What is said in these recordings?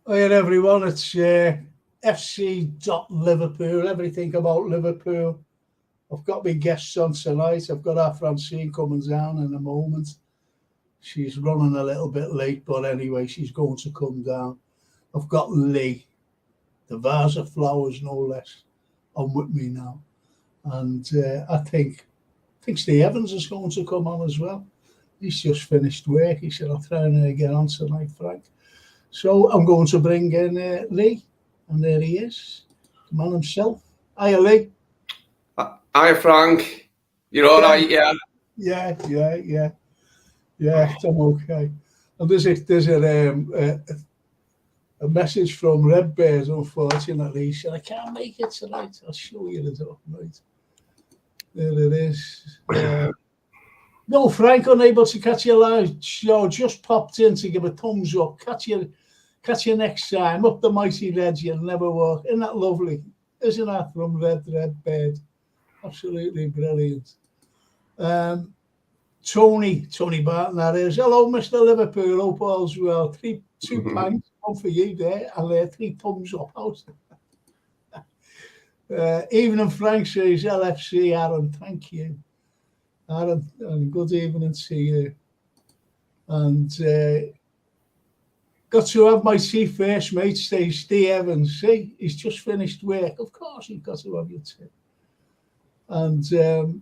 Hi everyone, it's FC.Liverpool, everything about Liverpool. I've got my guests on tonight. I've got our Francine coming down in a moment. She's running a little bit late, but anyway, she's going to come down. I've got Lee, the vase of flowers, no less, on with me now. And I think Steve Evans is going to come on as well. He's just finished work. He said, I'll try and get on tonight, Frank. So I'm going to bring in Lee, and there he is, the man himself. Hiya, Lee. Hi, Frank. You're all right, yeah? Yeah, I'm okay. And there's a message from Redbeard, unfortunately. He said, I can't make it tonight. I'll show you the document. There it is. No, Frank, unable to catch you live show. Just popped in to give a thumbs up. Catch you next time. Up the mighty ledge, you'll never walk. Isn't that lovely? Isn't that from Redbeard? Absolutely brilliant. Tony Barton, that is. Hello, Mr. Liverpool. Hope all's well. 2 pints, one for you there, and 3 thumbs up. Evening, Frank says LFC, Aaron. Thank you. Aaron, and good evening to you. And got to have my tea first, mate, says Steve Evans. See, he's just finished work. Of course, you've got to have your tea. And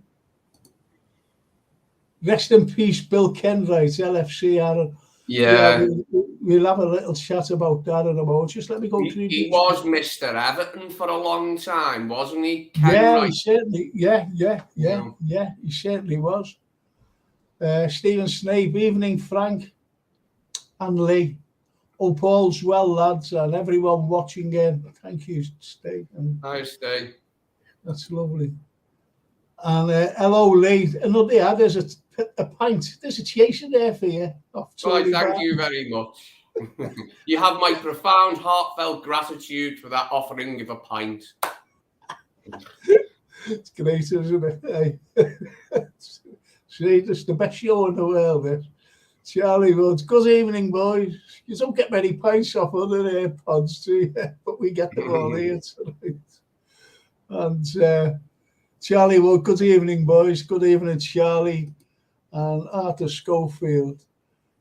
rest in peace, Bill Kenwright, LFC, Aaron. Yeah. We'll have a little chat about that in a moment. Just let me go through. He was Mr. Everton for a long time, wasn't he? Yeah, he certainly. Yeah, he certainly was. Stephen Snape, evening, Frank and Lee. Hope all's well, lads, and everyone watching in. Thank you, Steve. Hi, Steve. That's lovely. And hello, Lee. Another, there's a pint. There's a chaser there for you. Thank you very much. You have my profound, heartfelt gratitude for that offering of a pint. It's great, isn't it? Hey. See, it's the best show in the world, this. Charlie Woods. Good evening, boys. You don't get many pints off other AirPods, do you? But we get them all here tonight. And Charlie Wood, good evening, boys. Good evening, Charlie and Arthur Schofield.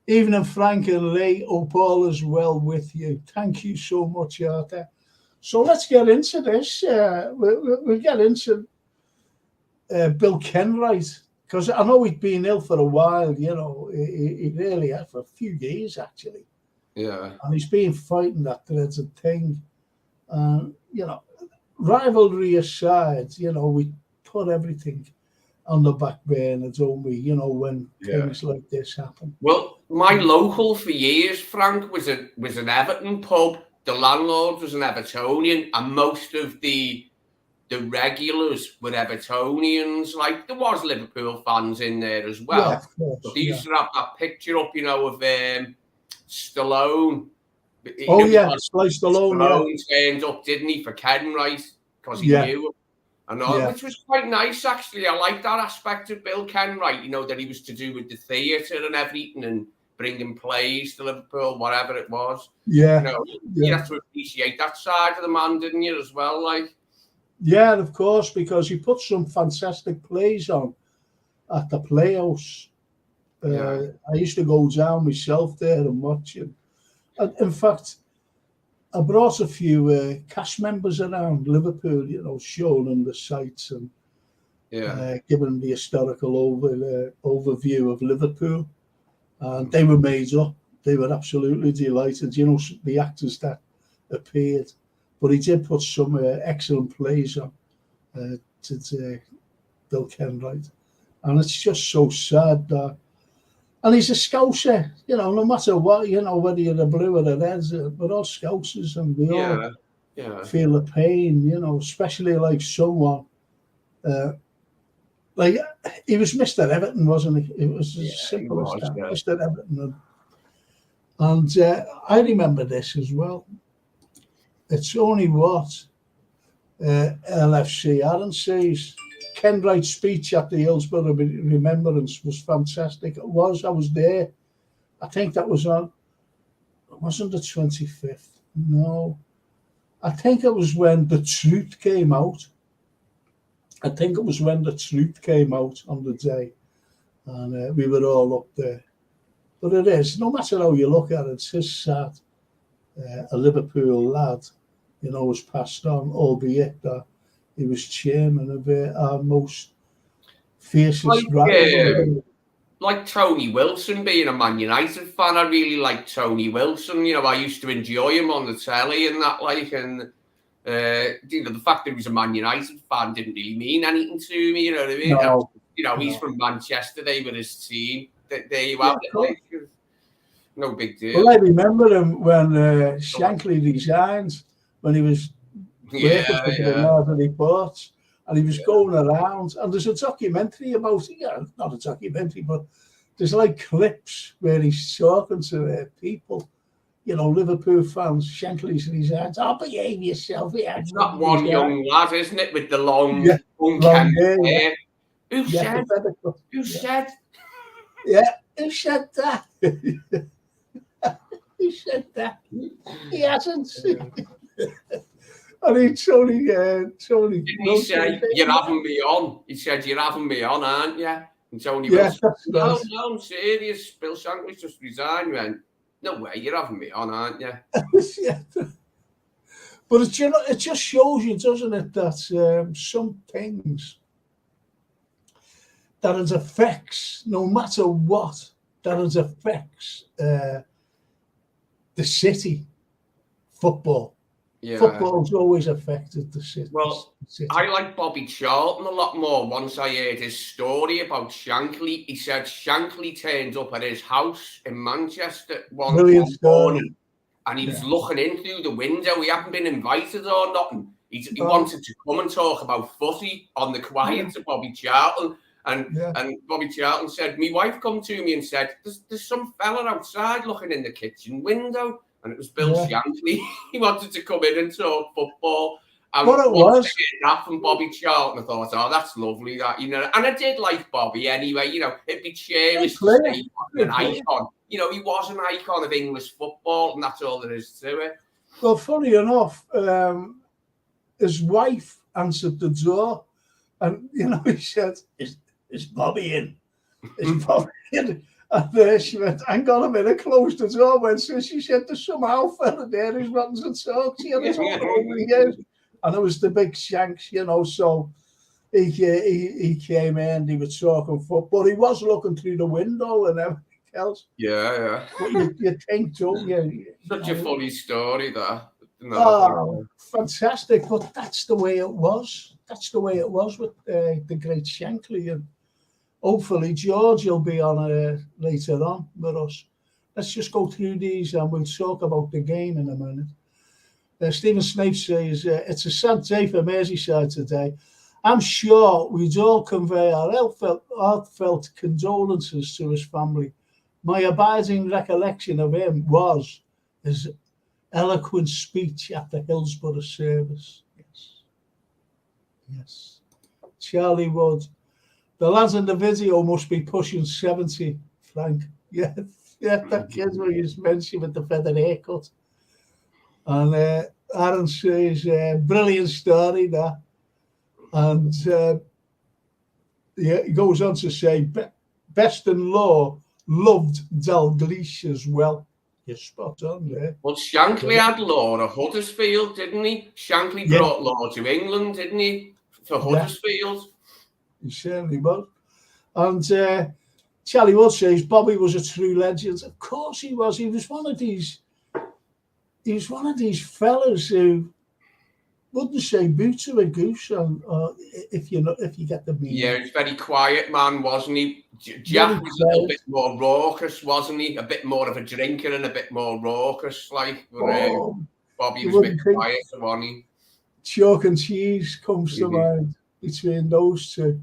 Evening, Frank and Lee. Hope all is well with you. Thank you so much, Arthur. So let's get into this. We'll get into Bill Kenwright, because I know he'd been ill for a while, you know. He really had for a few years, actually. Yeah. And he's been fighting that dreaded thing. You know, rivalry aside, you know, we put everything on the back burner, don't we? You know, when things like this happen. Well, my local for years, Frank, was an Everton pub. The landlord was an Evertonian, and most of the regulars were Evertonians. Like, there was Liverpool fans in there as well. Yeah, of course, but they used to have that picture up, you know, of Stallone. Sly Stallone. Stallone turned up, didn't he, for Kenwright, because he knew him. And all, which was quite nice, actually. I like that aspect of Bill Kenwright, you know, that he was to do with the theatre and everything and bringing plays to Liverpool, whatever it was. Yeah. You know, you have to appreciate that side of the man, didn't you, as well? Like, yeah, of course, because he put some fantastic plays on at the Playhouse. I used to go down myself there and watch it. And in fact, I brought a few cast members around Liverpool, you know, showing them the sights and giving them the historical overview of Liverpool. And they were made up. They were absolutely delighted, you know, the actors that appeared. But he did put some excellent plays on to Bill Kenwright. And it's just so sad that. And he's a Scouser, you know, no matter what, you know, whether you're a blue or a red, we're all Scousers and we all feel the pain, you know, especially like someone. Like, he was Mr. Everton, wasn't he? It was as simple as that, Mr. Everton. And I remember this as well. It's only what LFC Aaron says. Kenwright's speech at the Hillsborough Remembrance was fantastic. I was there. I think that was on, it wasn't the 25th. No. I think it was when The Truth came out. I think it was when The Truth came out on the day, and we were all up there. But it is, no matter how you look at it, it's just sad. A Liverpool lad, was passed on, albeit that he was chairman of our most fiercest rival. Like Tony Wilson, being a Man United fan, I really like Tony Wilson. I used to enjoy him on the telly and that, and the fact that he was a Man United fan didn't really mean anything to me. You know what I mean? No, he's from Manchester. They were his team. There you have it. No big deal. Well, I remember him when Shankly resigned, when he was working for the Northern Reports, and he was going around. And there's a documentary about it. Not a documentary, but there's like clips where he's talking to people, Liverpool fans. Shankly's resigned. Oh, behave yourself. Yeah, it's not one young lad, isn't it, with the long, long hair. Yeah. Who said? Who said? Yeah, who said that? He said that. He hasn't. And he Tony. Didn't he say, "You're having me on"? He said, "You're having me on, aren't you?" And Tony was, no, I'm serious. Bill Shankly's just resigned. You went, "No way, you're having me on, aren't you?" Yeah. But it just shows you, doesn't it, that some things that it affects, no matter what, that it affects the city football. Yeah. Football's always affected the city. Well, I like Bobby Charlton a lot more. Once I heard his story about Shankly, he said Shankly turned up at his house in Manchester one morning, and he was looking in through the window. He hadn't been invited or nothing. He wanted to come and talk about footy on the quiet to Bobby Charlton. And Bobby Charlton said, my wife come to me and said, there's some fella outside looking in the kitchen window. And it was Bill Shankly. He wanted to come in and talk football. And what it was. That from Bobby Charlton, I thought, oh, that's lovely. That And I did like Bobby anyway. It'd be cheerish to say he was an icon. He was an icon of English football, and that's all there is to it. Well, funny enough, his wife answered the door, and he said, "Is Bobby in? Is Bobby in?" And she went, "Hang on a minute," closed the door, went, so she said, "There's some fella there who's wanting to talk to you." And it was the big Shanks, so he came in, he was talking football. He was looking through the window and everything else. Yeah. But you think, don't you? Such a funny story, that. Oh, fantastic. But that's the way it was. That's the way it was with the great Shankly. And hopefully George will be on later on with us. Let's just go through these and we'll talk about the game in a minute. Stephen Snape says, it's a sad day for Merseyside today. I'm sure we'd all convey our heartfelt condolences to his family. My abiding recollection of him was his eloquent speech at the Hillsborough service. Yes. Charlie Wood. The lads in the video must be pushing 70, Frank. Yeah, that kid we just mentioned with the feather haircut. And Aaron says, brilliant story, that. And he goes on to say, Best-in-law loved Dalglish as well. You're spot on there. Well, Shankly had Law at Huddersfield, didn't he? Shankly brought Law to England, didn't he? For Huddersfield. He certainly was. And Charlie Wood says Bobby was a true legend. Of course he was. He was one of these fellas who wouldn't say boo to a goose, if you get the meaning. Yeah, he's very quiet man, wasn't he? Jack was a little bit more raucous, wasn't he? A bit more of a drinker and a bit more raucous, like. Bobby was a bit quieter, wasn't he? Chalk and cheese comes to mind between those two.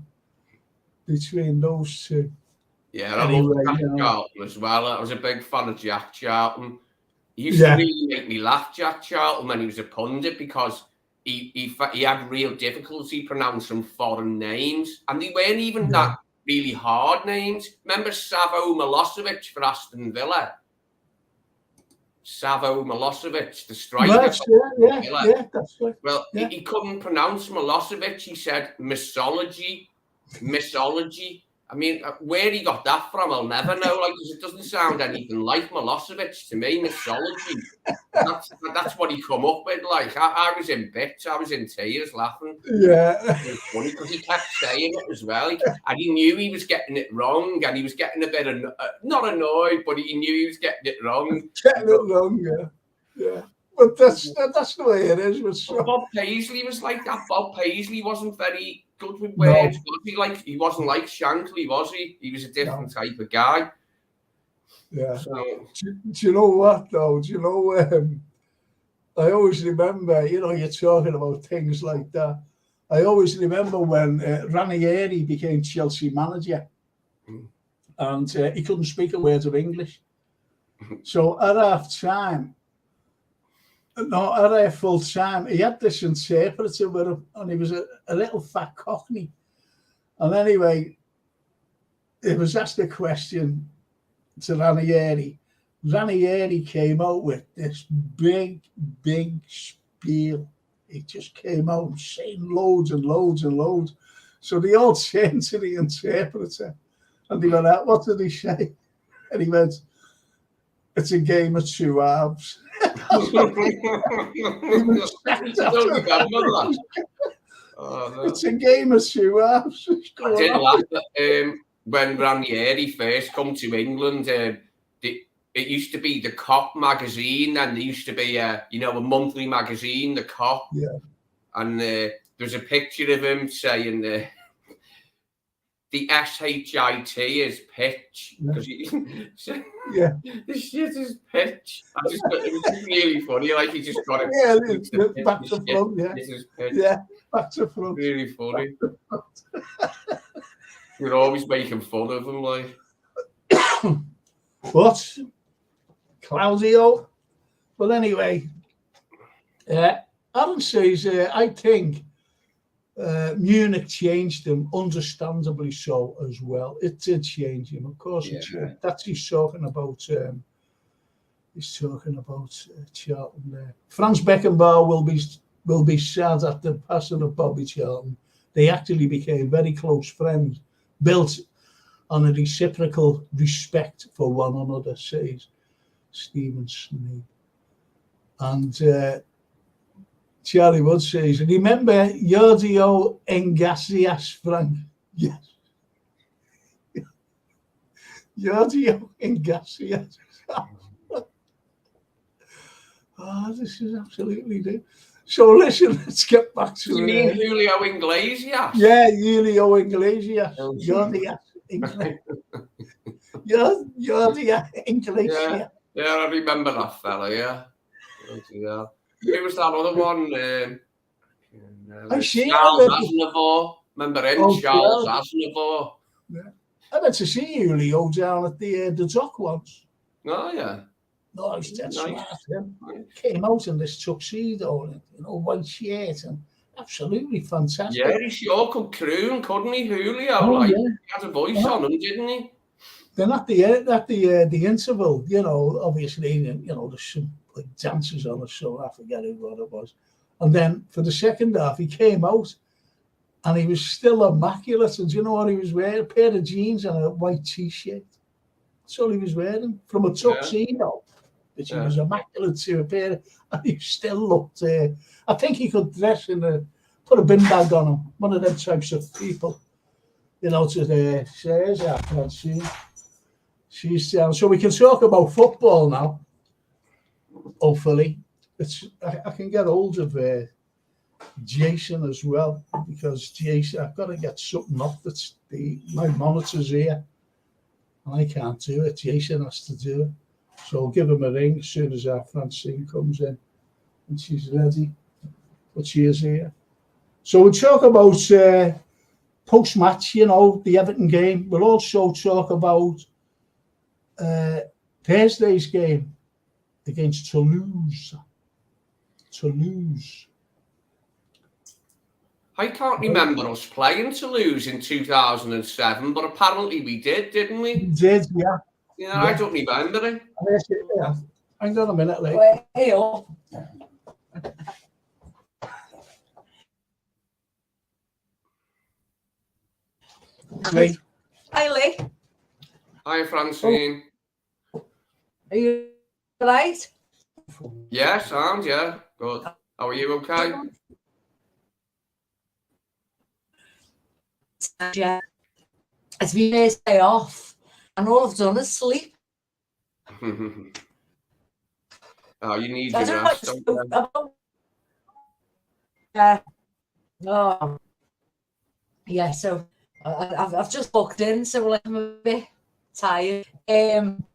Yeah, I love Jack Charlton as well. I was a big fan of Jack Charlton. He used to really make me laugh, Jack Charlton, when he was a pundit, because he had real difficulty pronouncing foreign names, and they weren't even that really hard names. Remember Savo Milosevic for Aston Villa? Savo Milosevic, the striker. That's that's right. Well, Yeah. he couldn't pronounce Milosevic. He said mythology. I mean, where he got that from, I'll never know. Like, 'cause it doesn't sound anything like Milosevic to me. Mythology. That's what he come up with. Like, I was in bits. I was in tears laughing. Yeah. It was funny because he kept saying it as well. And he knew he was getting it wrong, and he was getting a bit not annoyed, but he knew he was getting it wrong. Getting it wrong, yeah. But that's the way it is. With Bob Paisley was like that. Bob Paisley wasn't very good with words, was he? Like, he wasn't like Shankly, was he? He was a different type of guy. Yeah. So, do you know what though? Do you know? I always remember. You know, you're talking about things like that. I always remember when Ranieri became Chelsea manager, and he couldn't speak a word of English. So at half time. No, at full time, he had this interpreter with him, and he was a little fat cockney. And anyway, it was asked a question to Ranieri. Ranieri came out with this big spiel. He just came out saying loads and loads and loads. So they all turned to the interpreter, and they went out, what did he say? And he went, it's a game of two halves. It's a game of two halves. I did laugh at when Ranieri first come to England. It used to be the Cop magazine, and there used to be a monthly magazine, the Cop. Yeah. And there's a picture of him saying the SHIT is pitch. Yeah. This shit is pitch. It was really funny. Like, he just got it. Yeah, back to front. Yeah. This is pitch. Yeah, back to front. Really funny. You're always making fun of him, like. But Claudio. Well, anyway, Alan says, I think Munich changed him, understandably so as well. It did change him, of course. Yeah. That's he's talking about. He's talking about Charlton there. Franz Beckenbauer will be sad at the passing of Bobby Charlton. They actually became very close friends, built on a reciprocal respect for one another, says Stephen Sneed. And Charlie Wood says, remember Jordio Engasias, Frank? Yes. Jordio Engasias. Oh, this is absolutely good. So listen, let's get back to you mean Julio Iglesias? Yeah, Julio Iglesias. Jordio Iglesias. Jordio Iglesias. Yeah, I remember that fella, yeah. Who was that other one? Charles Aznavour. Remember him? Charles Aznavour. Yeah. I went to see Julio down at the dock once. Oh, yeah. No, he's dead smart. Came out in this tuxedo and white shirt, and absolutely fantastic. Yeah, he sure could croon, couldn't he, Julio? He had a voice on him, didn't he? Then at the interval, obviously, there's some like dances on us, so I forget what it was. And then for the second half, he came out, and he was still immaculate. And do you know what he was wearing? A pair of jeans and a white t-shirt. That's all he was wearing from a tuxedo. Which he was immaculate to a pair, and he still looked. I think he could dress put a bin bag on him. One of them types of people, to say, she's down. So we can talk about football now. Hopefully, I can get hold of Jason as well, because Jason, I've got to get something off. That's my monitor's here, and I can't do it. Jason has to do it. So I'll give him a ring as soon as our Francine comes in and she's ready. But she is here. So we'll talk about post-match, the Everton game. We'll also talk about Thursday's game against Toulouse. I can't remember us playing Toulouse in 2007, but apparently we did, didn't we? We did, yeah. Yeah, I don't remember it. Hang on a minute, Lee. Hey, up. Lee. Hi, Lee. Hi, Francine. Are you all right? Yeah, sound, yeah. Good. How are you, okay? Yeah. It's my first day off, and all I've done is sleep. Oh, you need I your don't rest, know don't you? Yeah. Oh. Yeah, so I've just booked in, so like I'm a bit tired. I don't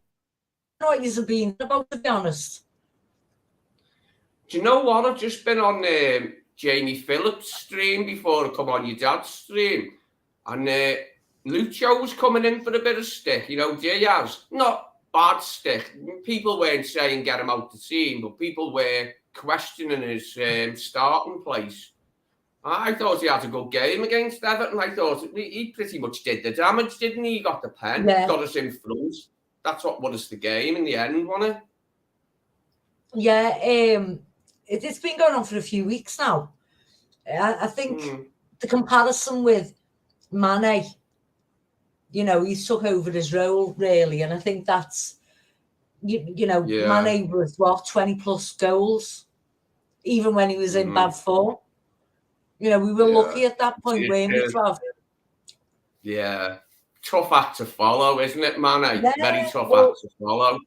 know what you've been about, to be honest. Do you know what? I've just been on Jamie Phillips' stream before I come on your dad's stream. And Lucho was coming in for a bit of stick, you know, Diaz. Not bad stick. People weren't saying get him out the team, but people were questioning his starting place. I thought he had a good game against Everton. I thought he pretty much did the damage, didn't he? He got the pen, got us in front. That's what won us the game in the end, wasn't it? Yeah, it's been going on for a few weeks now. I think the comparison with Mane, you know, he took over his role really, and I think that's, you know, Mane was what, 20 plus goals, even when he was in bad form. You know, we were lucky at that point, weren't we, Trav? Yeah, tough act to follow, isn't it, Mane? Yeah, very tough act to follow.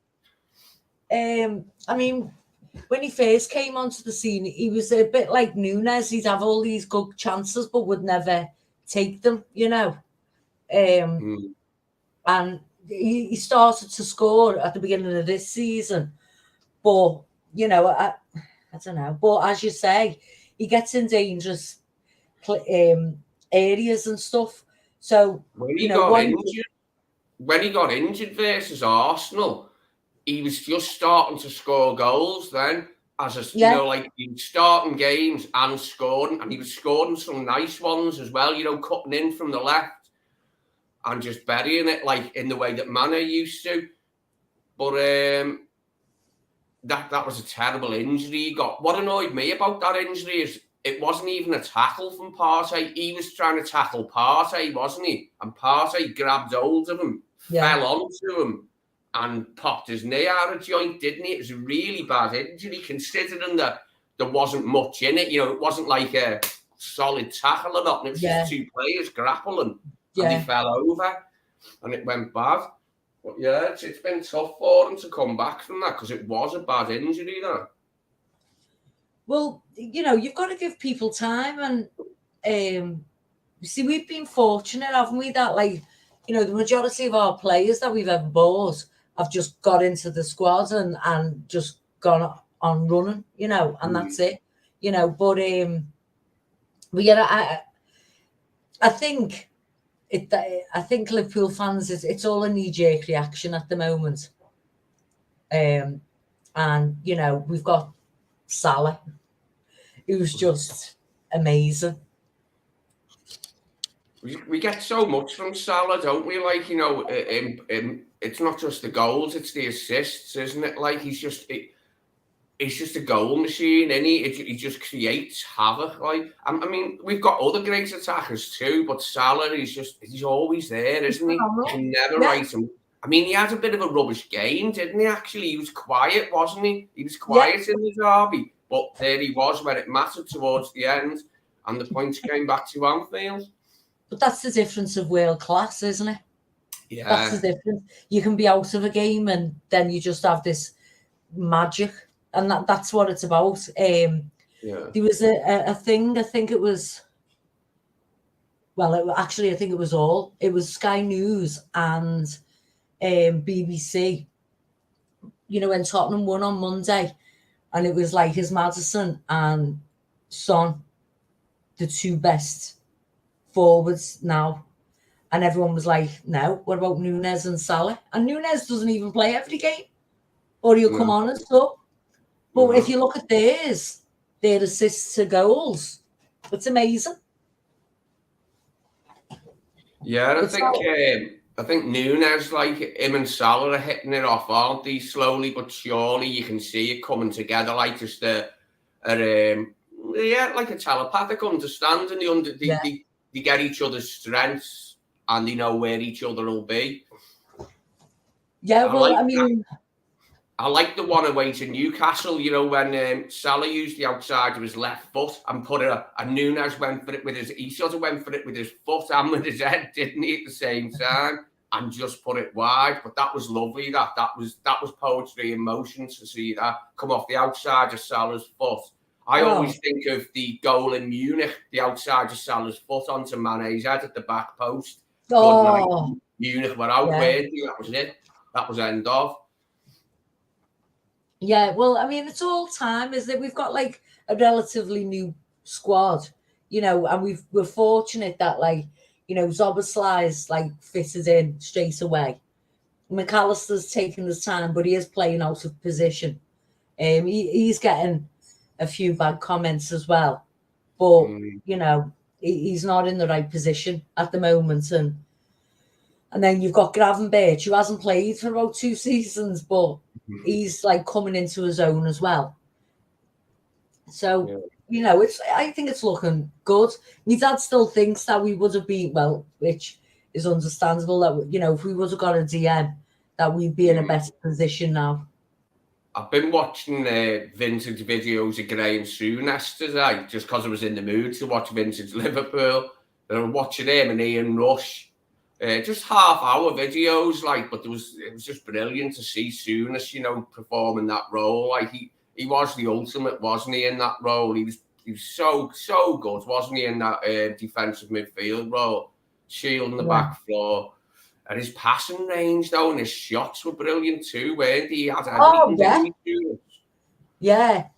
I mean, when he first came onto the scene, he was a bit like Nunes. He'd have all these good chances, but would never take them, you know. And he started to score at the beginning of this season. But, you know, I don't know. But as you say, he gets in dangerous areas and stuff. So, when he got injured versus Arsenal, he was just starting to score goals then. You know, like he was starting games and scoring, and he was scoring some nice ones as well, you know, cutting in from the left and just burying it like in the way that Mane used to. But that was a terrible injury he got. What annoyed me about that injury is it wasn't even a tackle from Partey. He was trying to tackle Partey, wasn't he? And Partey grabbed hold of him, fell onto him, and popped his knee out of joint, didn't he? It was a really bad injury, considering that there wasn't much in it. You know, it wasn't like a solid tackle or nothing. It was just two players grappling, and he fell over, and it went bad. But yeah, it's been tough for him to come back from that because it was a bad injury, though. Well, you know, you've got to give people time, and see, we've been fortunate, haven't we? That, like, you know, the majority of our players that we've ever bought have just got into the squad and just gone on running, you know, and that's it, you know. But yeah, I think Liverpool fans, it's all a knee-jerk reaction at the moment. And you know, we've got Salah, who's just amazing. We get so much from Salah, don't we? Like, you know, it's not just the goals, it's the assists, isn't it? Like, he's just a goal machine, and he just creates havoc. Like, I mean, we've got other great attackers too, but Salah, he's always there, isn't he? You can never write him. I mean, he had a bit of a rubbish game, didn't he? Actually, he was quiet, wasn't he? He was quiet in the derby, but there he was when it mattered towards the end, and the points came back to Anfield. But that's the difference of world class, isn't it? Yeah, that's the difference. You can be out of a game, and then you just have this magic. And that's what it's about. There was a thing, I think it was, well, I think it was all. It was Sky News and BBC, you know, when Tottenham won on Monday, and it was like, is Maddison and Son the two best forwards now? And everyone was like, no, what about Nunes and Salah? And Nunes doesn't even play every game, or he'll come on and stuff. But if you look at their assists to goals, it's amazing. Yeah, I think Nunes, like him and Salah are hitting it off, aren't they? Slowly but surely, you can see it coming together, like just like a telepathic understanding. They get each other's strengths and they know where each other will be. Yeah, I like the one away to Newcastle, you know, when Salah used the outside of his left foot and put a Nunes went for it with he sort of went for it with his foot and with his head, didn't he, at the same time, and just put it wide. But that was lovely. That was poetry in motion to see that come off the outside of Salah's foot. I always think of the goal in Munich, the outside of Salah's foot onto Mane's head at the back post. Good night. Munich were out, weren't they? That was it. That was end of. Yeah, well, I mean, it's all time, isn't it? We've got like a relatively new squad, you know, and we're fortunate that, like, you know, Szoboszlai's like fitted in straight away. McAllister's taking his time, but he is playing out of position. He's getting a few bad comments as well, but you know, he's not in the right position at the moment. And then you've got Gravenberch, who hasn't played for about 2 seasons, but he's like coming into his own as well. So, you know, I think it's looking good. My dad still thinks that we would have been, well, which is understandable, that, you know, if we would have got a DM, that we'd be in a better position now. I've been watching vintage videos of Graham Souness today, just because I was in the mood to watch vintage Liverpool. And I'm watching him and Ian Rush. Just half-hour videos, like, but it was just brilliant to see Souness, you know, performing that role. Like he was the ultimate, wasn't he, in that role? He was so good, wasn't he, in that defensive midfield role, shielding the back floor. And his passing range, though, and his shots were brilliant too, weren't he? He had everything. Yeah.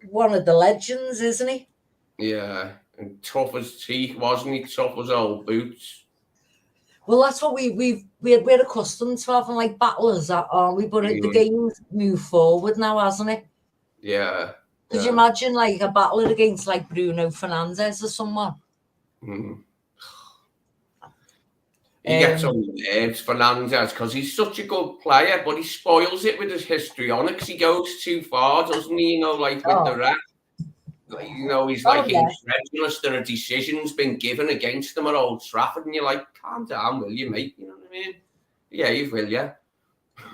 One of the legends, isn't he? Yeah. And tough as teeth, wasn't he? Tough as old boots. Well, that's what we're accustomed to having, like, battlers, aren't we? But the game's moved forward now, hasn't it? Yeah. Could you imagine, like, a battler against, like, Bruno Fernandes or someone? He gets on the nerves, Fernandes, because he's such a good player, but he spoils it with his histrionics. He goes too far, doesn't he? You know, like with the ref. Like, you know, he's like incredulous. There are decisions been given against him at Old Trafford, and you're like, calm down, will you, mate? You know what I mean? Yeah, you will, yeah.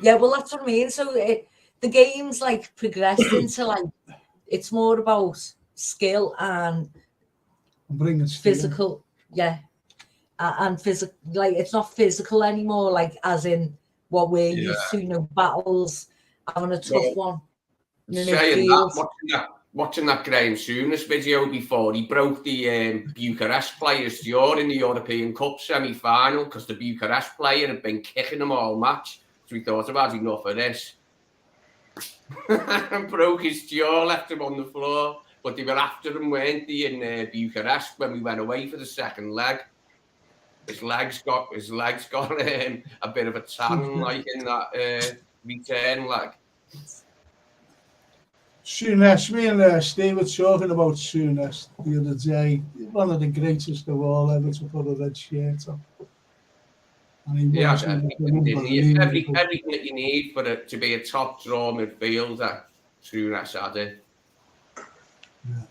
Yeah, well, that's what I mean. So the game's like progressed into, like, it's more about skill and bringing physical, and physical. Like, it's not physical anymore, like as in what we're used to. You know, battles, having a tough one. Saying that, watching that Graham Souness video before, he broke the Bucharest player's jaw in the European Cup semi-final because the Bucharest player had been kicking him all match. So he thought, I've had enough of this. And broke his jaw, left him on the floor. But they were after him, weren't they, in Bucharest when we went away for the second leg. His legs got a bit of a tan, like in that return leg. Souness, me and Steve were talking about Souness the other day. One of the greatest of all ever to put a red shirt on. And he was everything that you need for it to be a top draw midfielder. Souness had it. Yeah.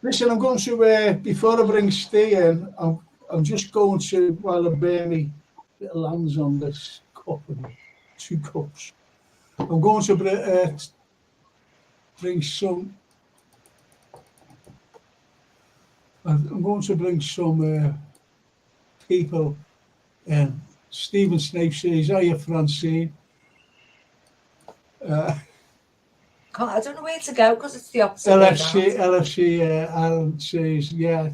Listen, I'm going to before I bring Steve in, I'm just going to, while I bear me little hands on this cup and 2 cups, I'm going to bring some. I'm going to bring some people in. Stephen Snape says, "Are you Francine?" I don't know where to go because it's the opposite. LFC Alan says, "Yeah,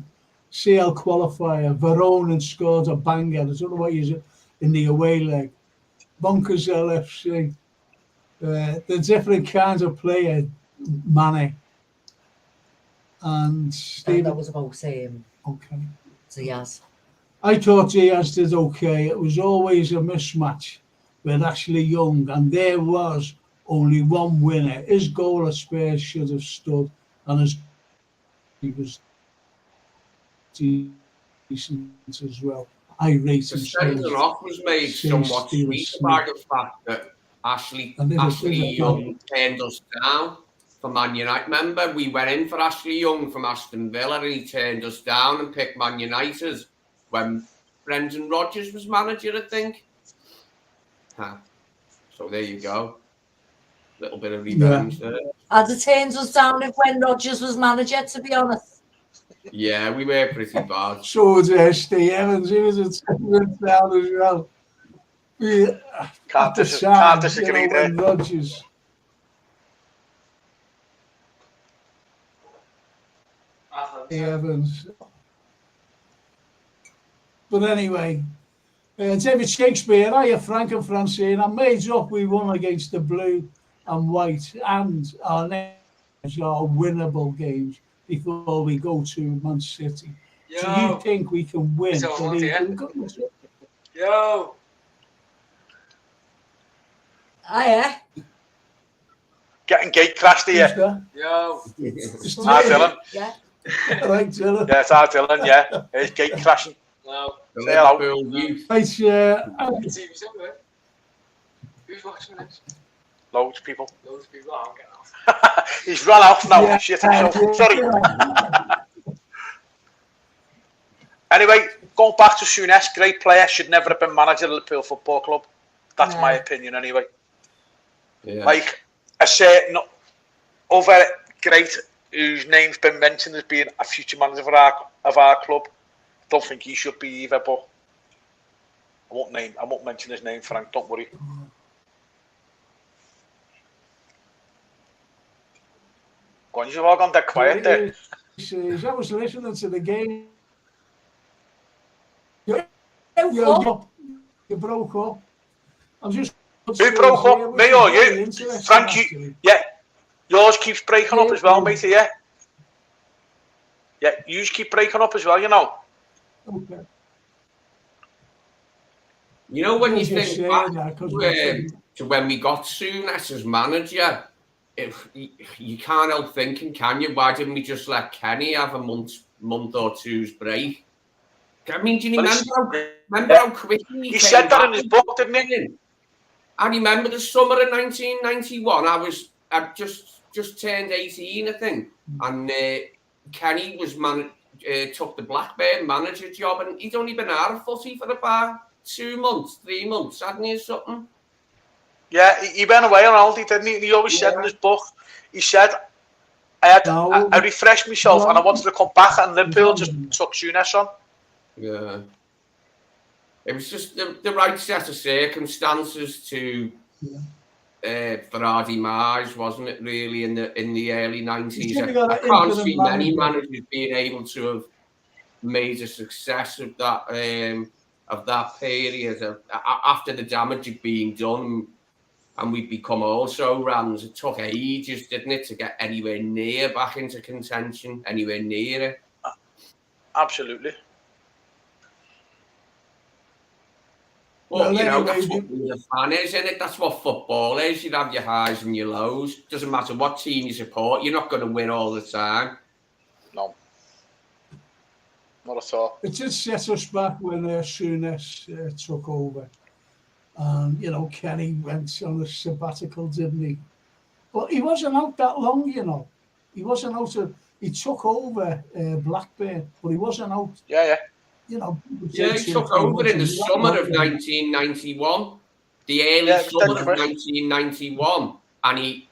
CL qualifier. Verona scored a banger. I don't know what he's in the away leg. Bonkers LFC. The different kinds of player, Manny." And Steve, that was about saying okay. Diaz. I thought Diaz did okay. It was always a mismatch with Ashley Young, and there was only one winner. His goal at Spurs should have stood, and he was decent as well. irate The and sending say, off was made somewhat sweet by the fact that Ashley Young turned us down for Man United. Remember, we went in for Ashley Young from Aston Villa and he turned us down and picked Man United when Brendan Rodgers was manager, I think. So there you go. Little bit of revenge there. I'd have turned us down if when Rodgers was manager, to be honest. Yeah, we were pretty bad. So was Steve Evans. He was at down as well. Can't disagree there. Rodgers. Evans. But anyway, David Shakespeare, hiya Frank and Francine. I made up we won against the blue and white, and our next are winnable games before we go to Man City. Yo. So you think we can win? Yo. Hiya. Getting gate crashed here. Yo. Hi, Dylan. Yeah. Right, Dylan. Yeah, it's our Dylan, yeah. It's gate crashing. No. Say hello. Right, TV somewhere. Who's watching this? Loads of people. Loads of people. I'm getting off. He's run off now. Shit himself. Sorry. Anyway, going back to Souness, great player, should never have been manager of the Liverpool Football Club. That's my opinion anyway. Yeah. Like a certain other great whose name's been mentioned as being a future manager of our club. Don't think he should be either, but I won't mention his name, Frank, don't worry. Go on, you've all gone dead quiet there. I was listening to the game. You broke up. I'm just. Who broke up? Me or you? Frank, yeah. Yours keeps breaking up as well, mate, yeah? Yeah, yours keep breaking up as well, you know. Okay. You know, when you think back to when we got Souness as manager, you can't help thinking, can you? Why didn't we just let Kenny have a month or two's break? I mean, do you remember how quickly he said that in his book, didn't he? I remember the summer of 1991. I just turned 18, I think, and Kenny was took the Blackburn manager job, and he'd only been out of footy for about 2 months, 3 months, hadn't he, or something? Yeah, he went away on holiday, didn't he? He always said in his book, he said, I refreshed myself and I wanted to come back, and Liverpool just took Souness on. Yeah. It was just the right set of circumstances to for our demise, wasn't it? Really, in the early 90s, I can't see many managers being able to have made a success of that period after the damage had been done, and we'd become also rans. It took ages, didn't it, to get anywhere near back into contention, anywhere near it. Absolutely. Well, you know, that's what being a fan is, isn't it? That's what football is. You have your highs and your lows. Doesn't matter what team you support. You're not going to win all the time. No. Not at all. It did set us back when Souness took over. And, you know, Kenny went on a sabbatical, didn't he? But he wasn't out that long, you know. He wasn't out he took over Blackburn, but he wasn't out. Yeah. You know, he took over in the summer of 1991, the early summer of 1991, and he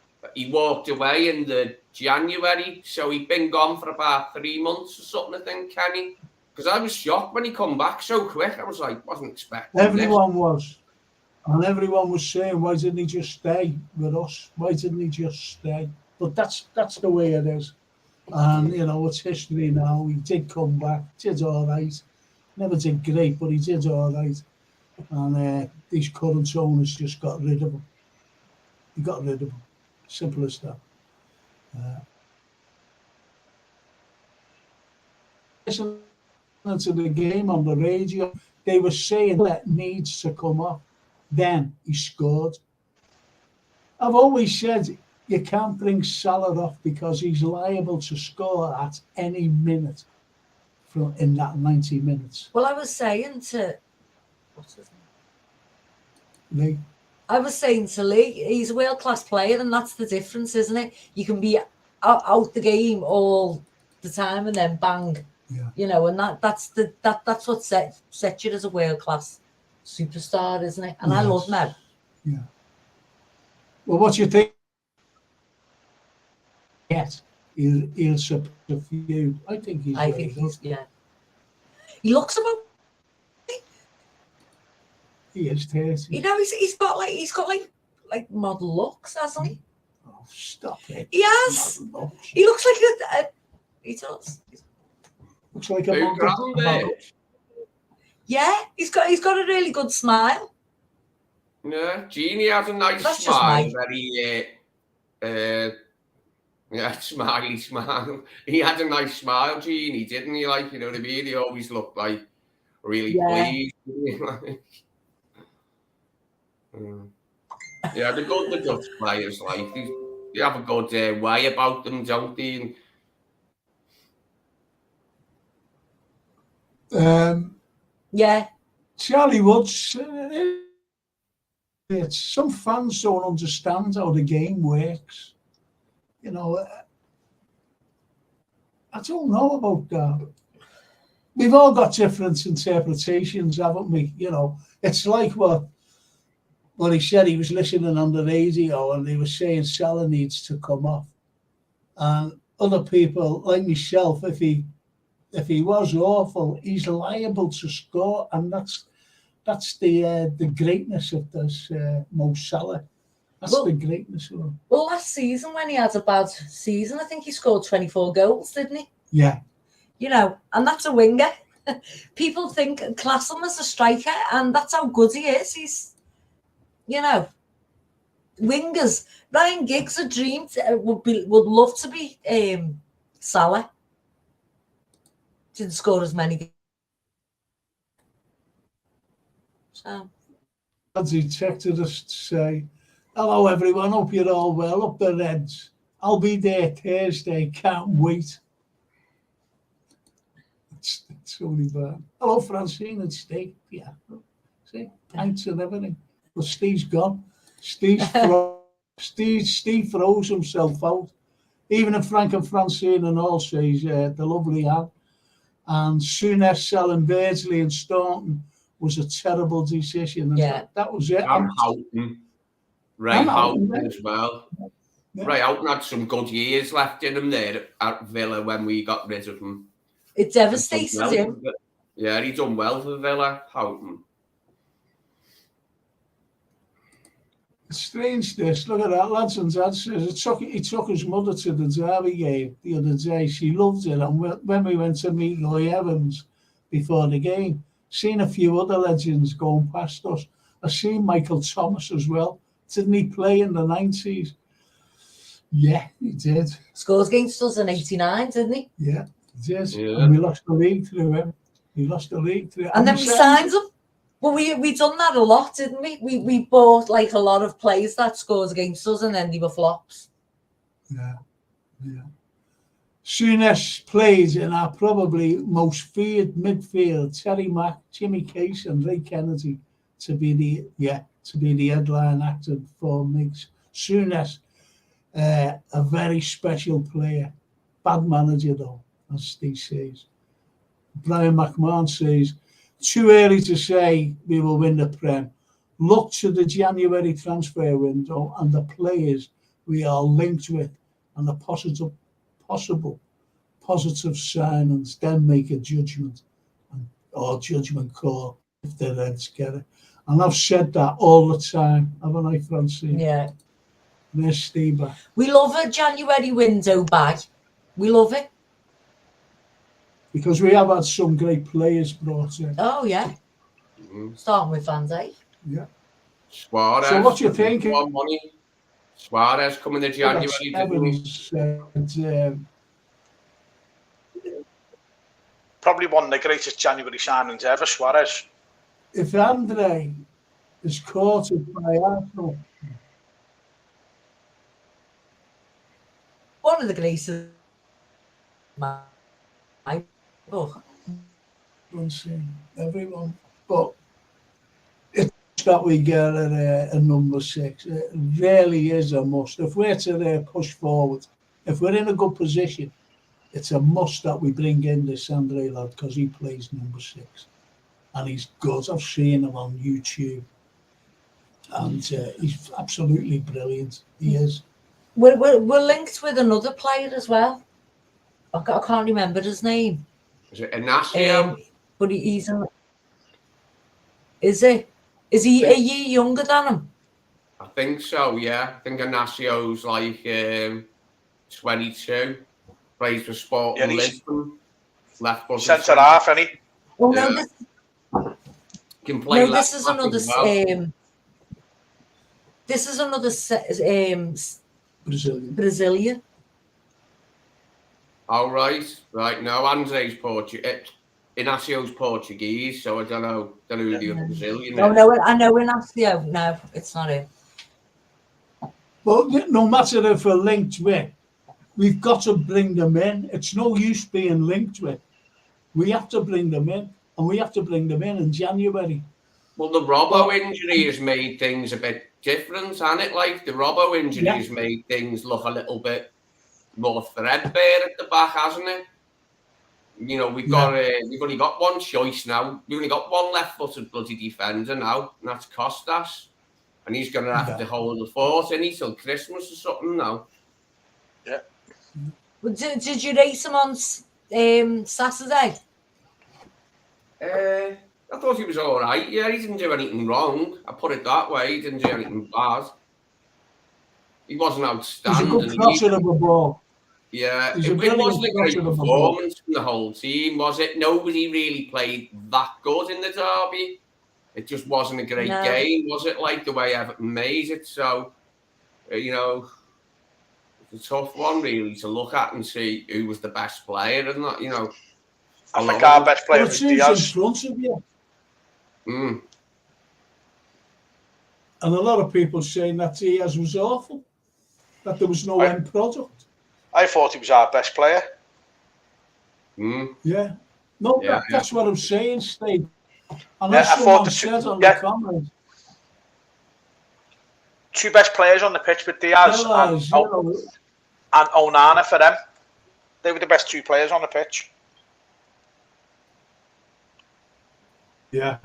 walked away in the January, so he'd been gone for about 3 months or something, I think, Kenny. Because I was shocked when he come back so quick. I was like, wasn't expecting Everyone was. And everyone was saying, why didn't he just stay with us? Why didn't he just stay? But that's the way it is. And, you know, it's history now. He did come back, did all right. Never did great, but he did all right. And these current owners just got rid of him. He got rid of him. Simple as that. Listening to the game on the radio, they were saying that needs to come off. Then he scored. I've always said you can't bring Salah off because he's liable to score at any minute. in that 90 minutes. Well, I was saying to what's his name? Lee. I was saying to Lee, he's a world-class player, and that's the difference, isn't it? You can be out the game all the time, and then bang, Yeah. you know, and that's what sets you as a world-class superstar, isn't it? And I love Mel. Yeah. Well, what do you think? Yes, he'll surpass a few. I think he's. I think he's He looks about. He is 30. You know, he's got like model looks, hasn't he? Oh, stop it. He has. Model looks. He looks like he does. Looks like a Who model. got him? Yeah, he's got a really good smile. Yeah, Genie has a nice That's just smile. my- Very, smiley smile. He had a nice smile, Genie, didn't he? Like, you know what I mean? He always looked like really pleased. Yeah, the Dutch players, like, they have a good way about them, don't they? Yeah. Charlie Woods. Some fans don't understand how the game works. You know, I don't know about that. We've all got different interpretations, haven't we? You know, it's like what he said. He was listening on the radio and they were saying Salah needs to come off. And other people, like myself, if he was awful, he's liable to score, and that's the greatness of this Mo Salah. That's the greatness of him. Well, last season when he had a bad season, I think he scored 24 goals, didn't he? Yeah. You know, and that's a winger. People class him as a striker, and that's how good he is. He's, you know, wingers. Ryan Giggs a dream would love to be Salah. Didn't score as many. So. He texted us to say, "Hello everyone, hope you're all well. Up the Reds. I'll be there Thursday. Can't wait." It's only bad. Hello Francine and Steve. Yeah, see, thanks and everything. But Steve's gone. Steve froze himself out. Even if Frank and Francine and all says the lovely ad. And soon as selling Beardsley and Staunton was a terrible decision. And that was it. And Houghton. Ray Houghton as well. Yeah. Ray Houghton had some good years left in him there at Villa when we got rid of him. It devastated him. Yeah, he done well for Villa, Houghton. It's strange this. Look at that, lads and dads. He took his mother to the Derby game the other day. She loved it. And when we went to meet Roy Evans before the game, seen a few other legends going past us. I seen Michael Thomas as well. Didn't he play in the 90s? Yeah, he did. Scored against us in 89, didn't he? Yeah, he did. Yeah. And we lost the league through him. And then we signed him. Well, we done that a lot, didn't we? We bought like a lot of players that scored against us, and then they were flops. Yeah. Souness played in our probably most feared midfield, Terry Mack, Jimmy Case, and Ray Kennedy to be the headline actor for Miggs. Souness, a very special player, bad manager though, as Steve says. Brian McMahon says, too early to say we will win the Prem. Look to the January transfer window and the players we are linked with and the possible positive signings, then make a judgment or judgment call if the Reds get it. And I've said that all the time, haven't I, Francine? Yeah. There's Steve back. We love a January window bag. We love it. Because we have had some great players brought in. Oh, yeah. Mm-hmm. Starting with Van Dijk. Yeah. Suarez. So what you think? Suarez coming in January. Probably one of the greatest January signings ever, Suarez. If Andre is courted by Arsenal. One of the greatest. everyone. But it's that we get a number 6. It really is a must. If we're to push forward, if we're in a good position, it's a must that we bring in this Andre lad because he plays number 6. And he's good. I've seen him on YouTube. And he's absolutely brilliant. He is. We're linked with another player as well. I can't remember his name. Is it Inacio? But he's is he? Is he a year younger than him? I think so, yeah. I think Inacio's like 22. Plays for Sporting Lisbon. Left foot. Centre half, any? Oh Yeah. no, this Can play no, left this is back another as well. this is another Brazilian. Oh, right. No, Andre's Portuguese. Inacio's Portuguese, so I don't know who the other Brazilian is. Oh no, I know Inacio. No, it's not him. But no matter if we're linked with, we've got to bring them in. It's no use being linked with. We have to bring them in, and we have to bring them in January. Well, the Robbo injury has made things a bit different, hasn't it? Like, the Robbo injury has made things look a little bit more threadbare at the back, hasn't it? You know, we've only got one choice now. We've only got one left-footed bloody defender now, and that's Costas. And he's going to have to hold the fort, isn't he, till Christmas or something now. Yeah. Well, did you race him on Saturday? I thought he was all right. Yeah, he didn't do anything wrong. I put it that way. He didn't do anything bad. He wasn't outstanding. He's a good crosser of a ball. Yeah, it wasn't a great performance from the whole team, was it? Nobody really played that good in the derby. It just wasn't a great game, was it? Like the way Everton made it. So, you know, it's a tough one really to look at and see who was the best player and that. You know, I think our best player was Diaz. In front of you. Mm. And a lot of people saying that Diaz was awful, that there was no end product. I thought he was our best player. Mm. Yeah. No, that's what I'm saying, Steve. And Yeah, that's someone said on the comments. Two best players on the pitch with Diaz and Onana for them. They were the best two players on the pitch. Yeah.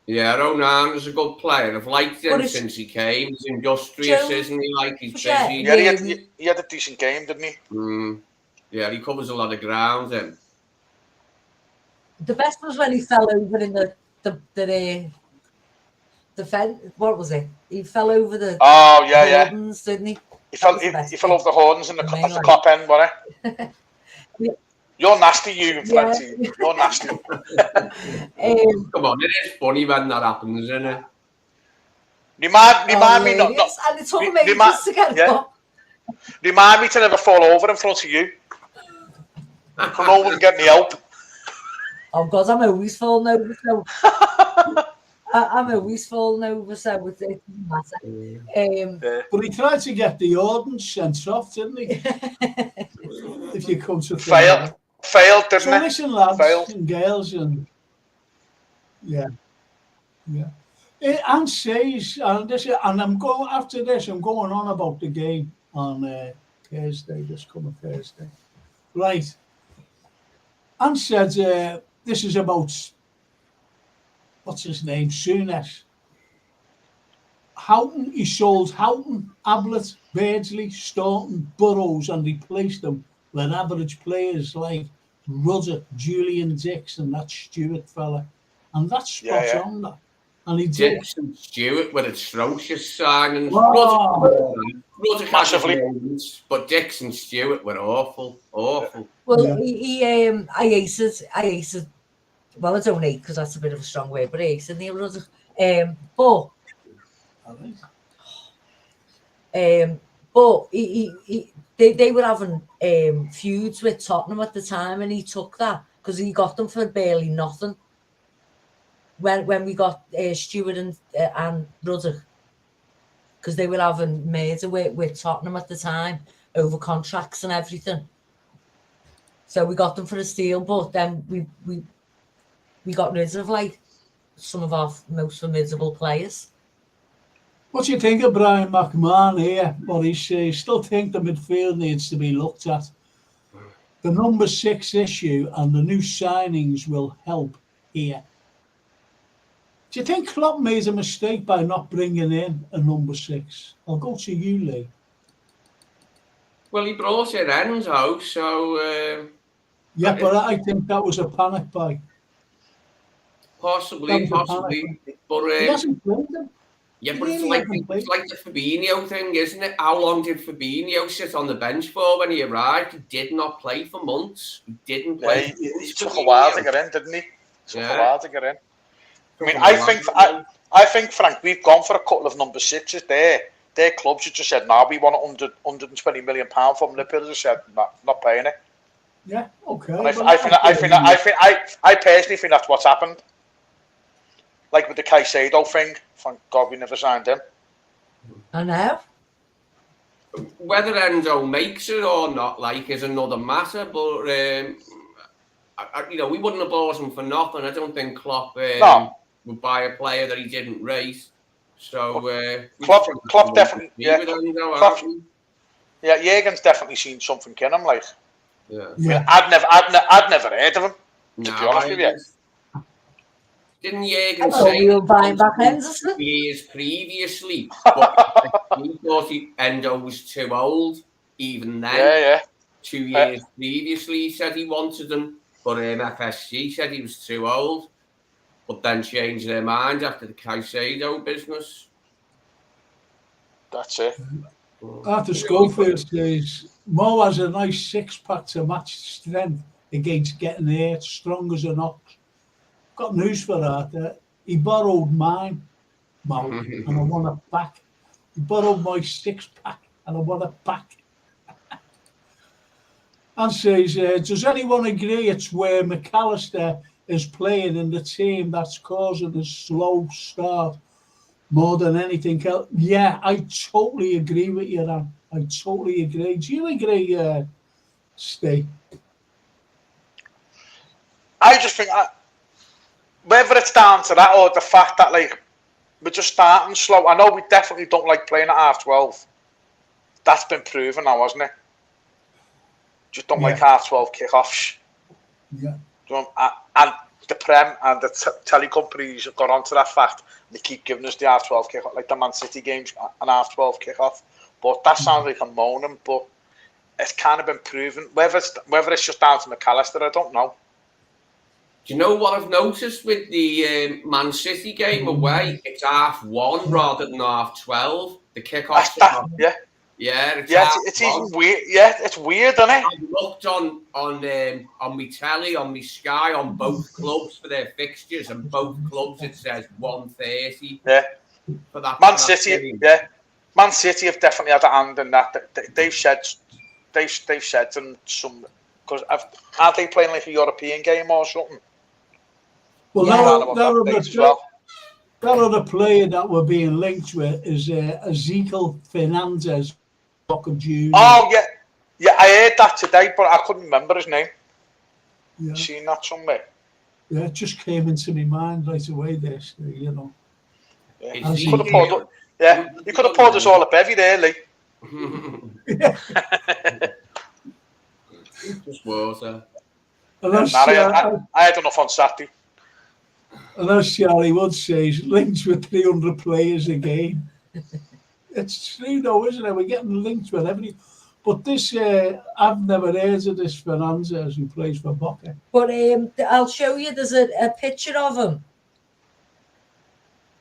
Yeah, Onana's a good player. I've liked him since he came. He's industrious, isn't he? Like, he's busy. Yeah, he had a decent game, didn't he? Mm. Yeah, he covers a lot of ground then. The best was when he fell over in the fence. What was it? He fell over the Horns, didn't he? He fell over the Horns at the Cop End, wasn't he? You're nasty, you, Plenty. Yeah. You're nasty. Come on, it is funny when that happens, isn't it? Remind me not. And it took me ages to get up. Remind me to never fall over in front of you. So no one get me help. Oh God, I'm always falling over. So I'm always falling over. So it doesn't matter. But he tried to get the Ordnance sent off, didn't he? If you come to failed, didn't so it? Listen, lads and girls, and and says, and I'm going after this. I'm going on about the game on Thursday, this coming Thursday, right? And said this is about what's his name, Souness. Houghton, he sold Houghton, Ablett, Beardsley, Staunton, Burrows, and replaced them with average players like Rudder, Julian Dixon, that Stewart fella. And that's spot on that. And he did. Dixon Stewart with atrocious signings. Rudder massively. But Dixon Stewart were awful. Well, I aced. Well, I don't hate because that's a bit of a strong word, but I aced Neil Rudder. But they were having feuds with Tottenham at the time, and he took that because he got them for barely nothing. When we got Stewart and Rudder, because they were having murder with Tottenham at the time over contracts and everything. So we got them for a steal, but then we got rid of like some of our most formidable players. What do you think of Brian McMahon here? What he says? Still think the midfield needs to be looked at. The number 6 issue and the new signings will help here. Do you think Klopp made a mistake by not bringing in a number 6? I'll go to you, Lee. Well, he brought in Enzo, so... Yeah, but I think that was a panic buy. Possibly. But, he hasn't played them. Yeah, but it's like the Fabinho thing, isn't it? How long did Fabinho sit on the bench for when he arrived? He did not play for months. He didn't play. Yeah, he took a while to get in, didn't he? Took a while to get in. I mean, I think, Frank, we've gone for a couple of number 6s there. Their clubs have just said, "No, we want £120 million from Liverpool." Just said, "No, not paying it." Yeah, okay. And I personally think that's what's happened. Like with the Caicedo thing, thank God we never signed him. I know. Whether Enzo makes it or not, like, is another matter. But we wouldn't have bought him for nothing. I don't think Klopp would buy a player that he didn't rate. So Klopp definitely, Jurgen's definitely seen something in him. Like, I mean, I'd never heard of him. To be honest with you. Didn't Jurgen say we were buying back Henderson years previously? But he thought Endo was too old. Even then, 2 years previously, he said he wanted him, but FSG said he was too old. But then changed their mind after the Caicedo business. That's it. After Schofield says, Mo has a nice 6-pack to match strength against getting hurt, strong as an ox. Got news for that. He borrowed mine, Mo, and I want it back. He borrowed my 6-pack, and I want it back. And says, does anyone agree it's where McAllister is playing in the team that's causing a slow start more than anything else? Yeah, I totally agree with you, Ram. I totally agree. Do you agree, Steve? I just think whether it's down to that or the fact that, like, we're just starting slow. I know we definitely don't like playing at half-12. That's been proven now, hasn't it? Just don't like half-12 kickoffs. Yeah. And the Prem and the telly companies have got onto that fact. They keep giving us the half-12 kickoff, like the Man City games, an half-12 kickoff. But that sounds like I'm moaning, but it's kind of been proven. Whether it's just down to McAllister, I don't know. Do you know what I've noticed with the Man City game away? It's 1:30 rather than 12:30. The kickoff. It's even weird. Yeah, it's weird, isn't it? I've looked on my telly, on my Sky, on both clubs for their fixtures, and both clubs it says 1:30. Yeah. For that Man City, Man City have definitely had a hand in that. They've said some because aren't they playing like a European game or something? Well, that other player that we're being linked with is Ezekiel Fernandez. Oh, yeah, I heard that today, but I couldn't remember his name. Yeah. Seen that somewhere. Yeah, it just came into my mind right away there, you know. Yeah. You could have poured us all a bevy there, Lee. Just water. I had enough on Saturday. And as Charlie Wood says, linked with 300 players a game. It's true though, isn't it? We're getting linked with everything. But this, I've never heard of this Fernandez who plays for Boca. But I'll show you, there's a picture of him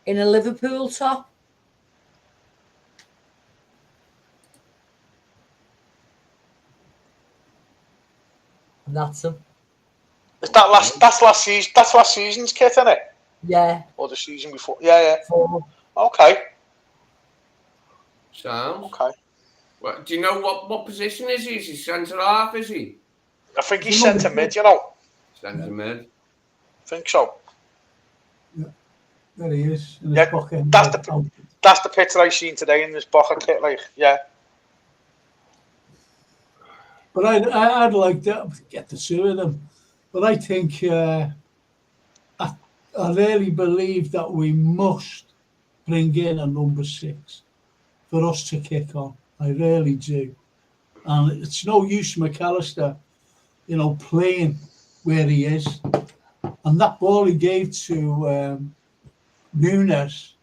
in a Liverpool top. And that's him. Is that that's last season? That's last season's kit, isn't it? Yeah. Or the season before? Yeah. 4. Okay. So. Okay. Well, do you know what position is he? Is he centre half? Is he? I think he's centre mid. You know. Centre mid. I think so. Yeah. There he is. Yeah. That's the picture I seen today in this Boca kit. Like, yeah. But I'd like to get the two of them. But I think I really believe that we must bring in a number 6 for us to kick on. I really do. And it's no use McAllister, playing where he is. And that ball he gave to Nunes,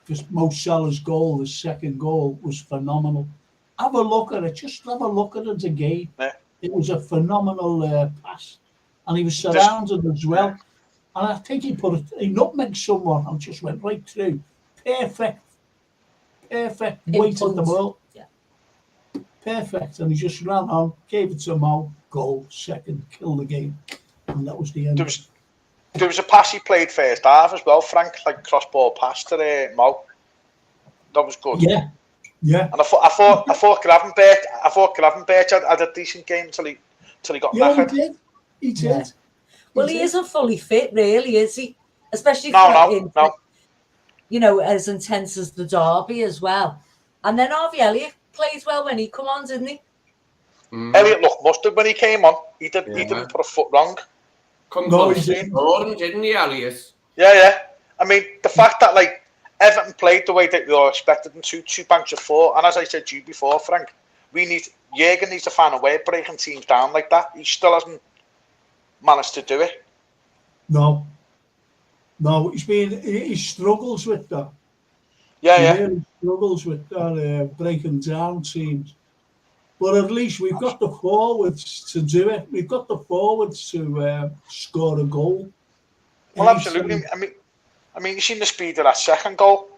because Mo Salah's goal, his second goal, was phenomenal. Have a look at it. Just have a look at it again. Yeah. It was a phenomenal pass. And he was surrounded as well. And I think he nutmegged someone and just went right through. Perfect weight of the ball. Yeah. Perfect. And he just ran on, gave it to Mo, goal, second, killed the game. And that was the end. There was a pass he played first half as well, Frank, like cross-ball pass to Mo. That was good. Yeah. And I thought Gravenberch had a decent game until he got knackered. He did. Yeah. Well, he isn't fully fit, really, is he? Especially no. As intense as the derby as well. And then Harvey Elliott played well when he come on, didn't he? Elliott looked mustard when he came on. He didn't put a foot wrong. Didn't he, Elliott? Yeah. I mean, the fact that Everton played the way that we all expected them to, 2 banks of 4, and as I said to you before, Frank, Jürgen needs to find a way of breaking teams down like that. He still hasn't managed to do it. No, he struggles with that. Yeah. He really struggles with that, breaking down teams. But at least we've got the forwards to do it. We've got the forwards to score a goal. Well, absolutely. I mean, you seen the speed of that second goal.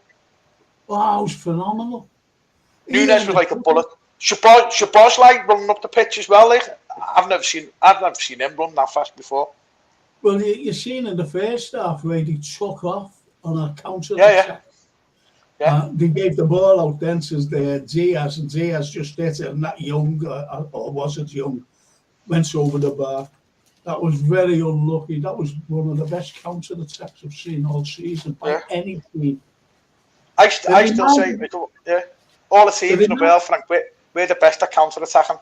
Wow, it was phenomenal. Nunes was like a bullet. Szoboszlai running up the pitch as well. I've never seen him run that fast before. Well, you seen in the first half where he took off on a counter attack. Yeah. They gave the ball out then to Diaz, and Diaz just hit it, and that Young, or was it Young, went over the bar. That was very unlucky. That was one of the best counter attacks I've seen all season by any team. I still say, all the teams in the world, Frank, we're the best at counter attacking.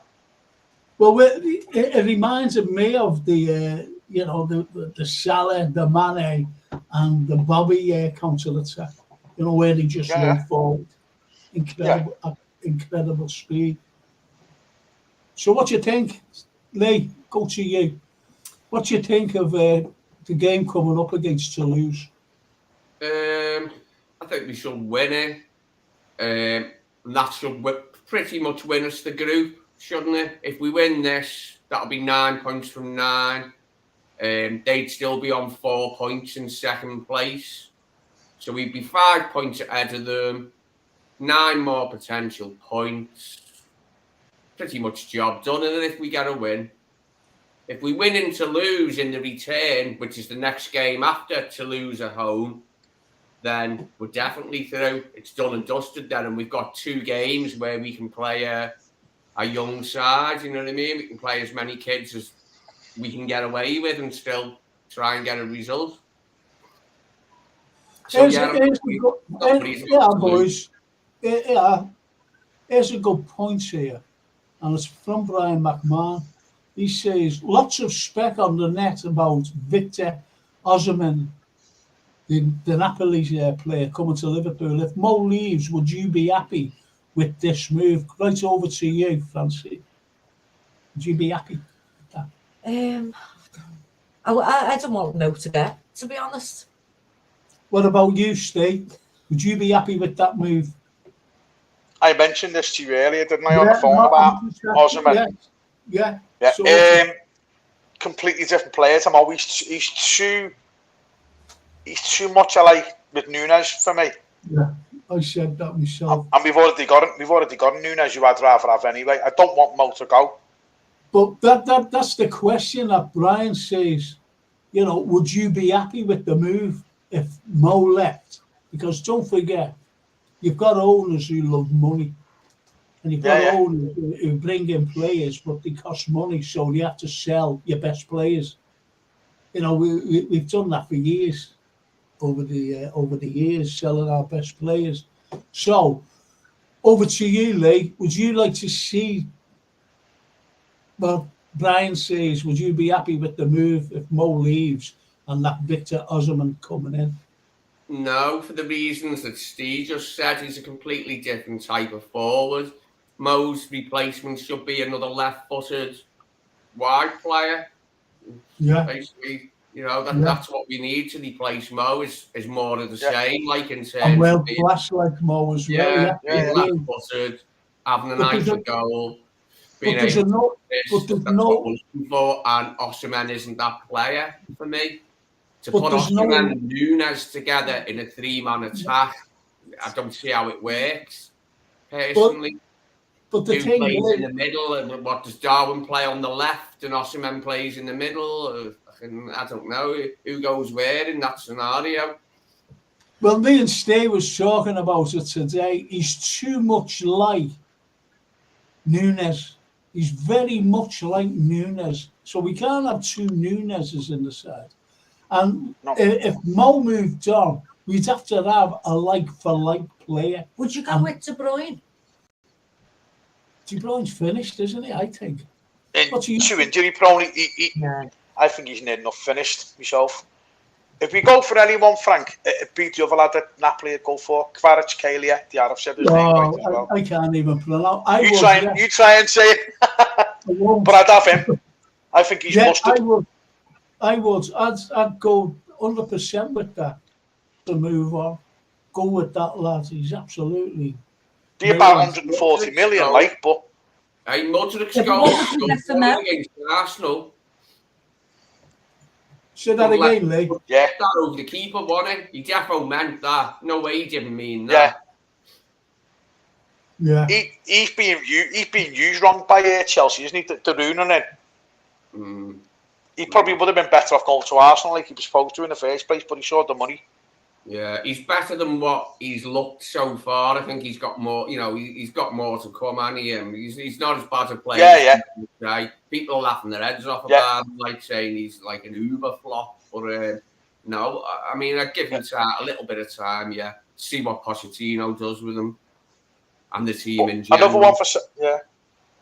Well, it reminded me of the Salah, the Mane, and the Bobby counter attack. Where they just run forward, incredible speed. So, what do you think, Lee? Go to you. What do you think of the game coming up against Toulouse? I think we should win it. That should pretty much win us the group, shouldn't it? If we win this, that'll be 9 points from 9. They'd still be on 4 points in second place. So we'd be 5 points ahead of them. 9 more potential points. Pretty much job done. And if we get a win, if we win in Toulouse in the return, which is the next game after Toulouse at home, then we're definitely through. It's done and dusted then, and we've got 2 games where we can play a young side. You know what I mean? We can play as many kids as we can get away with and still try and get a result. So boys. Here's a good point here, and it's from Brian McMahon. He says, lots of spec on the net about Victor Osimhen, the Napoli player coming to Liverpool. If Mo leaves, would you be happy with this move? Right over to you, Francie. Would you be happy with that? I don't want Mo to get, to be honest. What about you, Steve? Would you be happy with that move? I mentioned this to you earlier, didn't I, on the phone about Osimhen? Yeah. So, completely different players. He's too much alike with Nunes for me. Yeah, I said that myself. And we've already got Nunes. You I'd rather have anyway. I don't want Mo to go. But that's the question that Brian says. Would you be happy with the move if Mo left? Because don't forget, you've got owners who love money. And you've got owners who bring in players, but they cost money, so you have to sell your best players. We've done that for years, over the years, selling our best players. So, over to you, Lee. Would you like to see? Well, Brian says, would you be happy with the move if Mo leaves? and that Victor Osimhen coming in? No, for the reasons that Steve just said, he's a completely different type of forward. Mo's replacement should be another left-footed wide player. Yeah. Basically, you know, Yeah. that's what we need to replace Mo is more of the same, like in terms And well, of being, flash like Mo as well. yeah, being Yeah. left-footed, having an But eye there's for a- goal, But being there's able no, to but assist. there's That's what no, we're looking for, and Osimhen isn't that player for me. To But put there's Osimhen no- and Nunes together in a three-man attack, I don't see how it works, personally. but the Who thing plays in is, the middle? And what does Darwin play on the left and Osimhen plays in the middle? I don't know who goes where in that scenario. well, me and Steve was talking about it today. He's too much like Nunes. He's very much like Nunes. So we can't have two Nuneses in the side. And No. if Mo moved on, we'd have to have a like-for-like player. Would you go with De Bruyne? De Bruyne's finished, isn't he? I think. And What do you too think? injury prone. No. I think he's near enough finished myself. If we go for anyone, Frank, it'd be the other lad that Napoli would go for. Kvaratskhelia, the Arab said his name right as well. I can't even pronounce. You try and say it, but I'd have him. I think he's mustard. I'd go 100% with that to move on. Go with that lad. He's absolutely. Be about 140 million, like, but Hey, Mudrik's Yeah, but goal what would you get for Mo? against Arsenal. Say that again, Lee. yeah, That over the keeper, wasn't he? He defo meant that. No way he didn't mean that. Yeah. he's being used wrong by Chelsea, isn't he? The Roonan in. He probably would have been better off going to Arsenal like he was supposed to in the first place, but he showed the money. Yeah, he's better than what he's looked so far. I think he's got more, you know, he's got more to come, hasn't he? He's not as bad a player. Yeah, yeah. People are laughing their heads off Yeah. about him, like saying he's like an Uber flop. But no, I mean, I'd give him a little bit of time, see what Pochettino does with him and the team in general.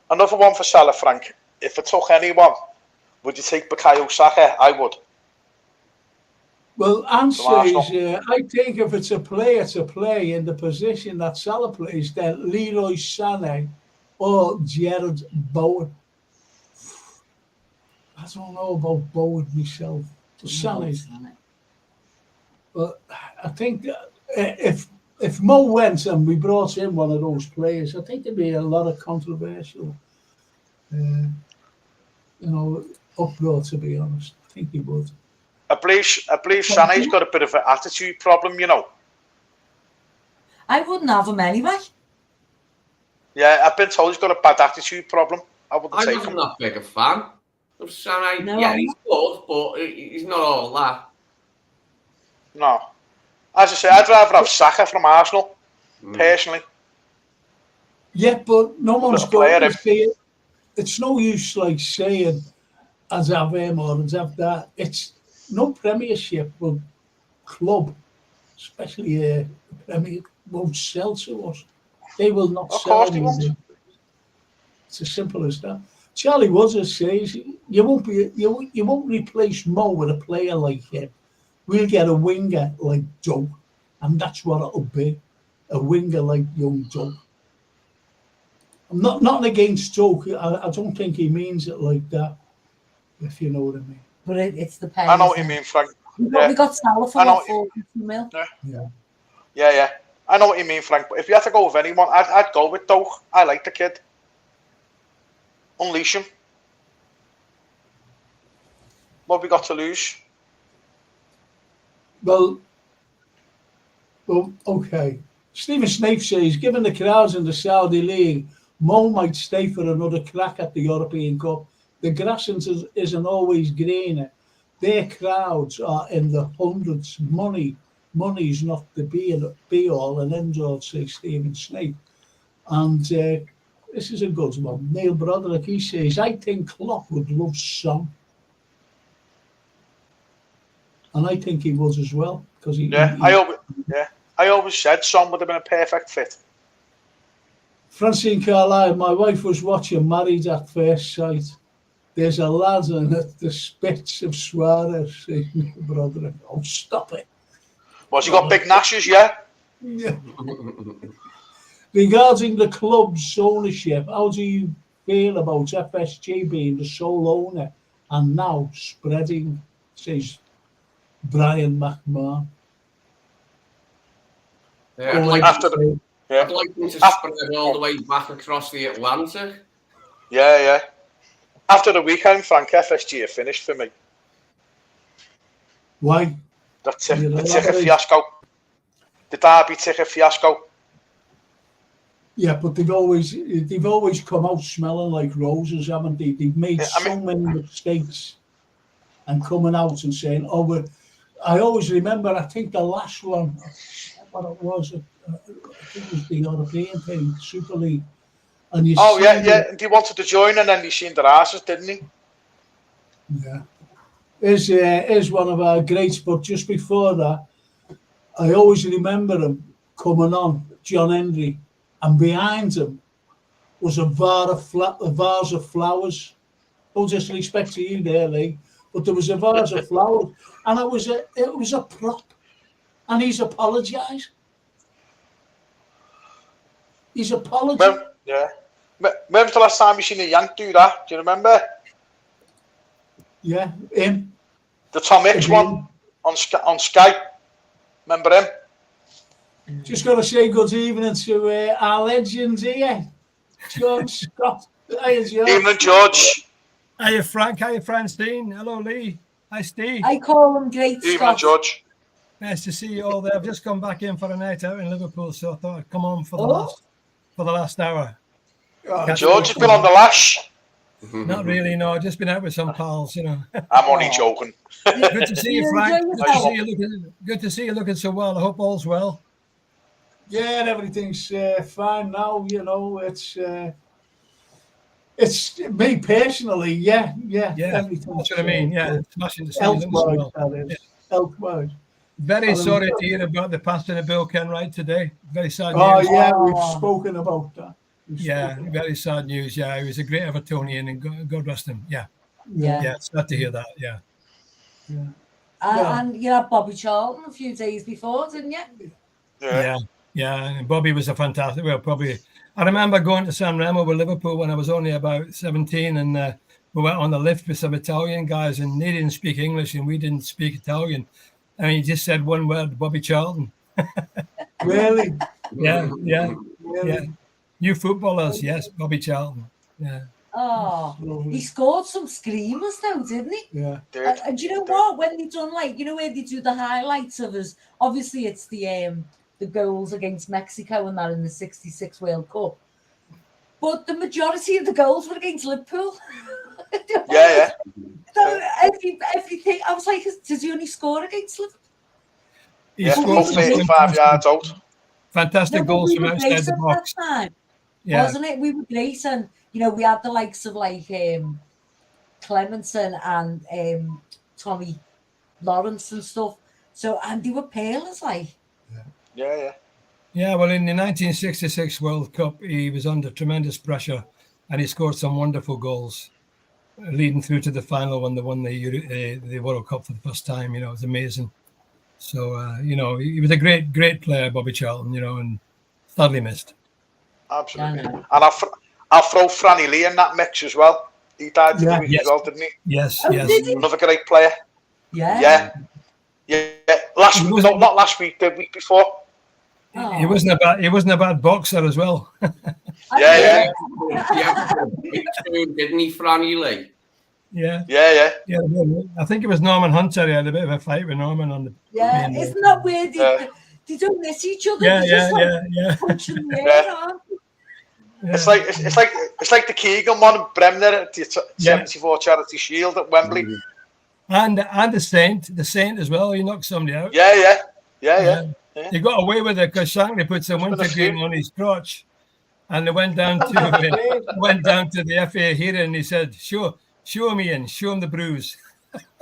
Another one for Salah, Frank. If I took anyone, would you take Bukayo Saka? I would. Well, answer is, I think if it's a player to play in the position that Salah plays, then Leroy Sané or Gerard Bowen. I don't know about Bowen myself. Sané. But I think if Mo went and we brought in one of those players, I think there'd be a lot of controversial, uproar, to be honest. I think he would. I believe Sané's got a bit of an attitude problem, you know. I wouldn't have him anyway. Yeah, I've been told he's got a bad attitude problem. I wouldn't I take wasn't him. that big a fan of Sané. No, yeah, he's good, but he's not all that. No. As I say, I'd rather have Saka from Arsenal, personally. Yeah, but no one's going to player. say it. It's no use like saying, as have him or as have that. It's no Premiership will club, especially the Premier, won't sell to us. They will not Of sell course they anything. won't. It's as simple as that. Charlie Woods says you won't replace Mo with a player like him. We'll get a winger like Doug, and that's what it'll be. A winger like young Doug. I'm not against Doug. I don't think he means it like that, if you know what I mean. But it's the pay. I know what you mean, Frank. We got Salah for I know what, 40 mil? Yeah. I know what you mean, Frank. But if you had to go with anyone, I'd go with Doug. I like the kid. Unleash him. What have we got to lose? Well, okay. Stephen Snape says, given the crowds in the Saudi League, Mo might stay for another crack at the European Cup. The grass isn't always greener. Their crowds are in the hundreds. Money's not the be all and end all, says Stephen Snape. And this is a good one. Neil Broderick, he says, I think Klopp would love Son. And I think he would as well. Because I always said Son would have been a perfect fit. Francine Carlyle, my wife was watching Married at First Sight. there's a lad in the spits of Suarez saying, brother, oh, stop it. Was he got big gnashes, yeah? Yeah. Regarding the club's ownership, how do you feel about FSG being the sole owner and now spreading, says Brian McMahon? Yeah, I'd like them to spread all the way back across the Atlantic. Yeah. After the weekend, Frank, FSG are finished for me. Why? The ticket fiasco. The Derby ticket fiasco. Yeah, but they've always come out smelling like roses, haven't they? They've made many mistakes and coming out and saying, "Oh, I always remember. I think the last one, what it was, I think it was the European thing, Super League." And you And he wanted to join, and then he seen their asses, didn't he? Yeah, is one of our greats. But just before that, I always remember him coming on, John Henry, and behind him was a vase of flowers. No disrespect to you there, Lee, but there was a vase of flowers, and it was a prop, and he's apologised. He's apologised. When was the last time you seen a Yank do that? Do you remember? Yeah, him. The Tom Hicks one on Skype. Remember him? Just got to say good evening to our legends here. John Scott. Hiya, George. Evening, George. Hiya, Frank. Hiya, Francine. Hello, Lee. Hi, Steve. I call him Great Evening, Scott. George. Nice to see you all there. I've just come back in for a night out in Liverpool, so I thought I'd come on for the last hour. Oh, George has been on the lash. Not really, no. Just been out with some pals, you know. I'm only joking. Good to see you, Frank. Good to see you looking so well. I hope all's well. Yeah, everything's fine now. You know, it's me personally. Yeah. That's what I mean. Yeah, smashing the health-wise. Health-wise. Very sorry to hear about the passing of Bill Kenwright today. Very sad news. Oh yeah, we've spoken about that. Very sad news. Yeah, he was a great Evertonian, and God rest him. Yeah, it's sad to hear that. Yeah. And you had Bobby Charlton a few days before, didn't you? Yeah. And Bobby was a fantastic. Well, probably. I remember going to San Remo with Liverpool when I was only about 17, and we went on the lift with some Italian guys, and they didn't speak English, and we didn't speak Italian. And he just said one word, Bobby Charlton. Really? Yeah. Really? New footballers, yes, Bobby Charlton. Yeah. Oh, he scored some screamers though, didn't he? Yeah. And do you know what? When they done where they do the highlights of us, obviously it's the goals against Mexico and that in the '66 World Cup. But the majority of the goals were against Liverpool. Yeah. So everything, I was like, does he only score against Liverpool? He scored 35 yards out. Fantastic goals from outside the box. Wasn't it? We were great, and we had the likes of like Clemenson and Tommy Lawrence and stuff. So and they were peerless, like. Yeah. Yeah, well, in the 1966 World Cup, he was under tremendous pressure, and he scored some wonderful goals, leading through to the final when they won the World Cup for the first time. It was amazing. So, he was a great player, Bobby Charlton, and sadly missed. Absolutely. And I'll throw Franny Lee in that mix as well. He died today as well, didn't he? Yes. Another great player. Yeah. Last week, not last week, the week before. Oh. He wasn't a bad boxer as well. Yeah. Didn't he, Franny Lee? Yeah. I think it was Norman Hunter. He had a bit of a fight with Norman on the. Yeah, isn't that weird? They don't miss each other. Yeah. Punching the air on. Yeah. It's like the Keegan one in Bremner at the 74 Charity Shield at Wembley. And the Saint as well. He knocked somebody out. Yeah. He got away with it because Shankly put some wintergreen on his crotch, and they went down to the FA hearing, and he said, "Show him, Ian. Show him the bruise."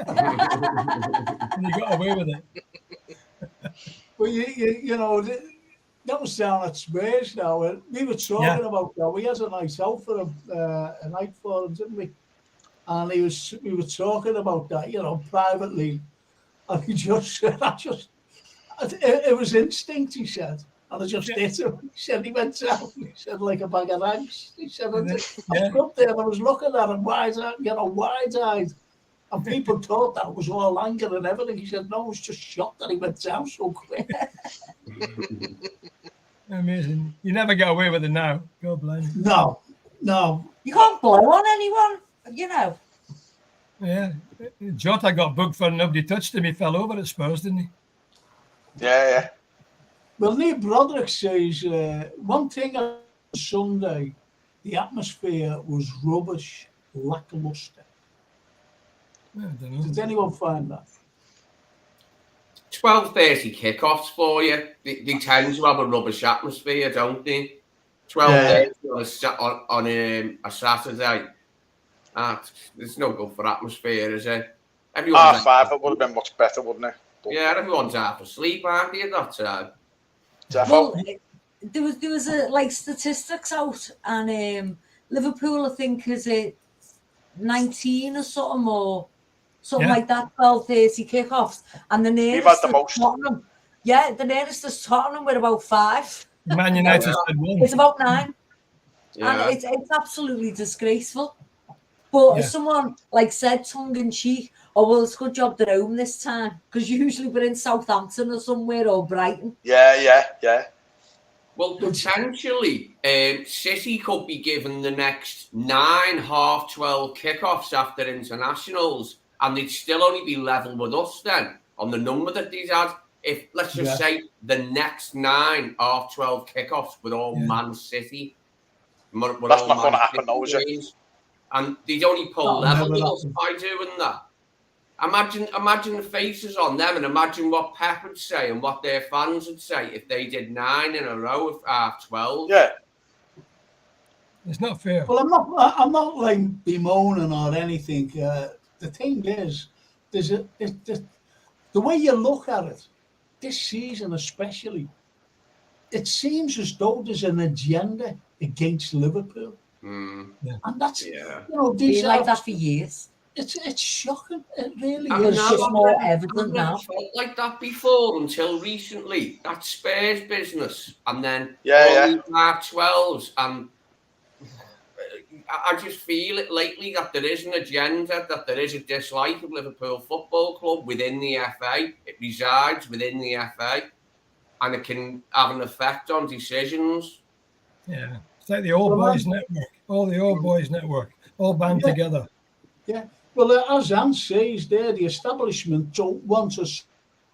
And he got away with it. Well, that was down at Spurs now. We were talking about that. We had a night out for a night for him, didn't we? and we were talking about that, privately, and he just said, it was instinct, he said, and I just hit him. He said he went down. He said like a bag of eggs. He said I stood there and I was looking at him wide-eyed. And people thought that was all anger and everything. He said, no, I was just shocked that he went down so quick. Amazing. You never get away with it now. God bless you. No. You can't blow on anyone, Yeah. Jota got booked for nobody touched him. He fell over at Spurs, didn't he? Yeah. Well, Neil Broderick says one thing on Sunday, the atmosphere was rubbish, lackluster. I don't know. Did anyone find that? 12:30 kickoffs for you. They tend to have a rubbish atmosphere, don't they? 12:30 on a Saturday. There's no good for atmosphere, is it? Half 5, it would have been much better, wouldn't it? But everyone's half asleep, aren't they, at that time? Well, there was a statistics out, and Liverpool, I think, is it 19 or something, or something like that. 12:30 kickoffs, and the nearest we've had the most. Tottenham, the nearest is Tottenham with about 5. Man United said 1. It's about 9, Yeah. and it's absolutely disgraceful. But someone said tongue in cheek, "Oh well, it's a good job they're home this time, because usually we're in Southampton or somewhere or Brighton." Yeah. Well, potentially, City could be given the next 9 half-12 kickoffs after internationals, and they'd still only be level with us then on the number that these had. If let's just say the next 9 half-12 kickoffs were all Man City, That's not going to happen, though, is it? And they'd only pull level with us by doing that. Imagine the faces on them, and imagine what Pep would say and what their fans would say if they did 9 in a row of half-12. Yeah. It's not fair. Well, I'm not bemoaning or anything. The thing is, the way you look at it, this season especially, it seems as though there's an agenda against Liverpool. And that's Been like that for years. It's shocking. It really It's is. just more evident now. Felt like that before until recently. That Spurs business, and then half-12s, and I just feel it lately that there is an agenda, that there is a dislike of Liverpool Football Club within the FA. It resides within the FA, and it can have an effect on decisions. Yeah, it's like the old boys network. All the old boys network, all band together. Yeah. Well, as Anne says there, the establishment don't want us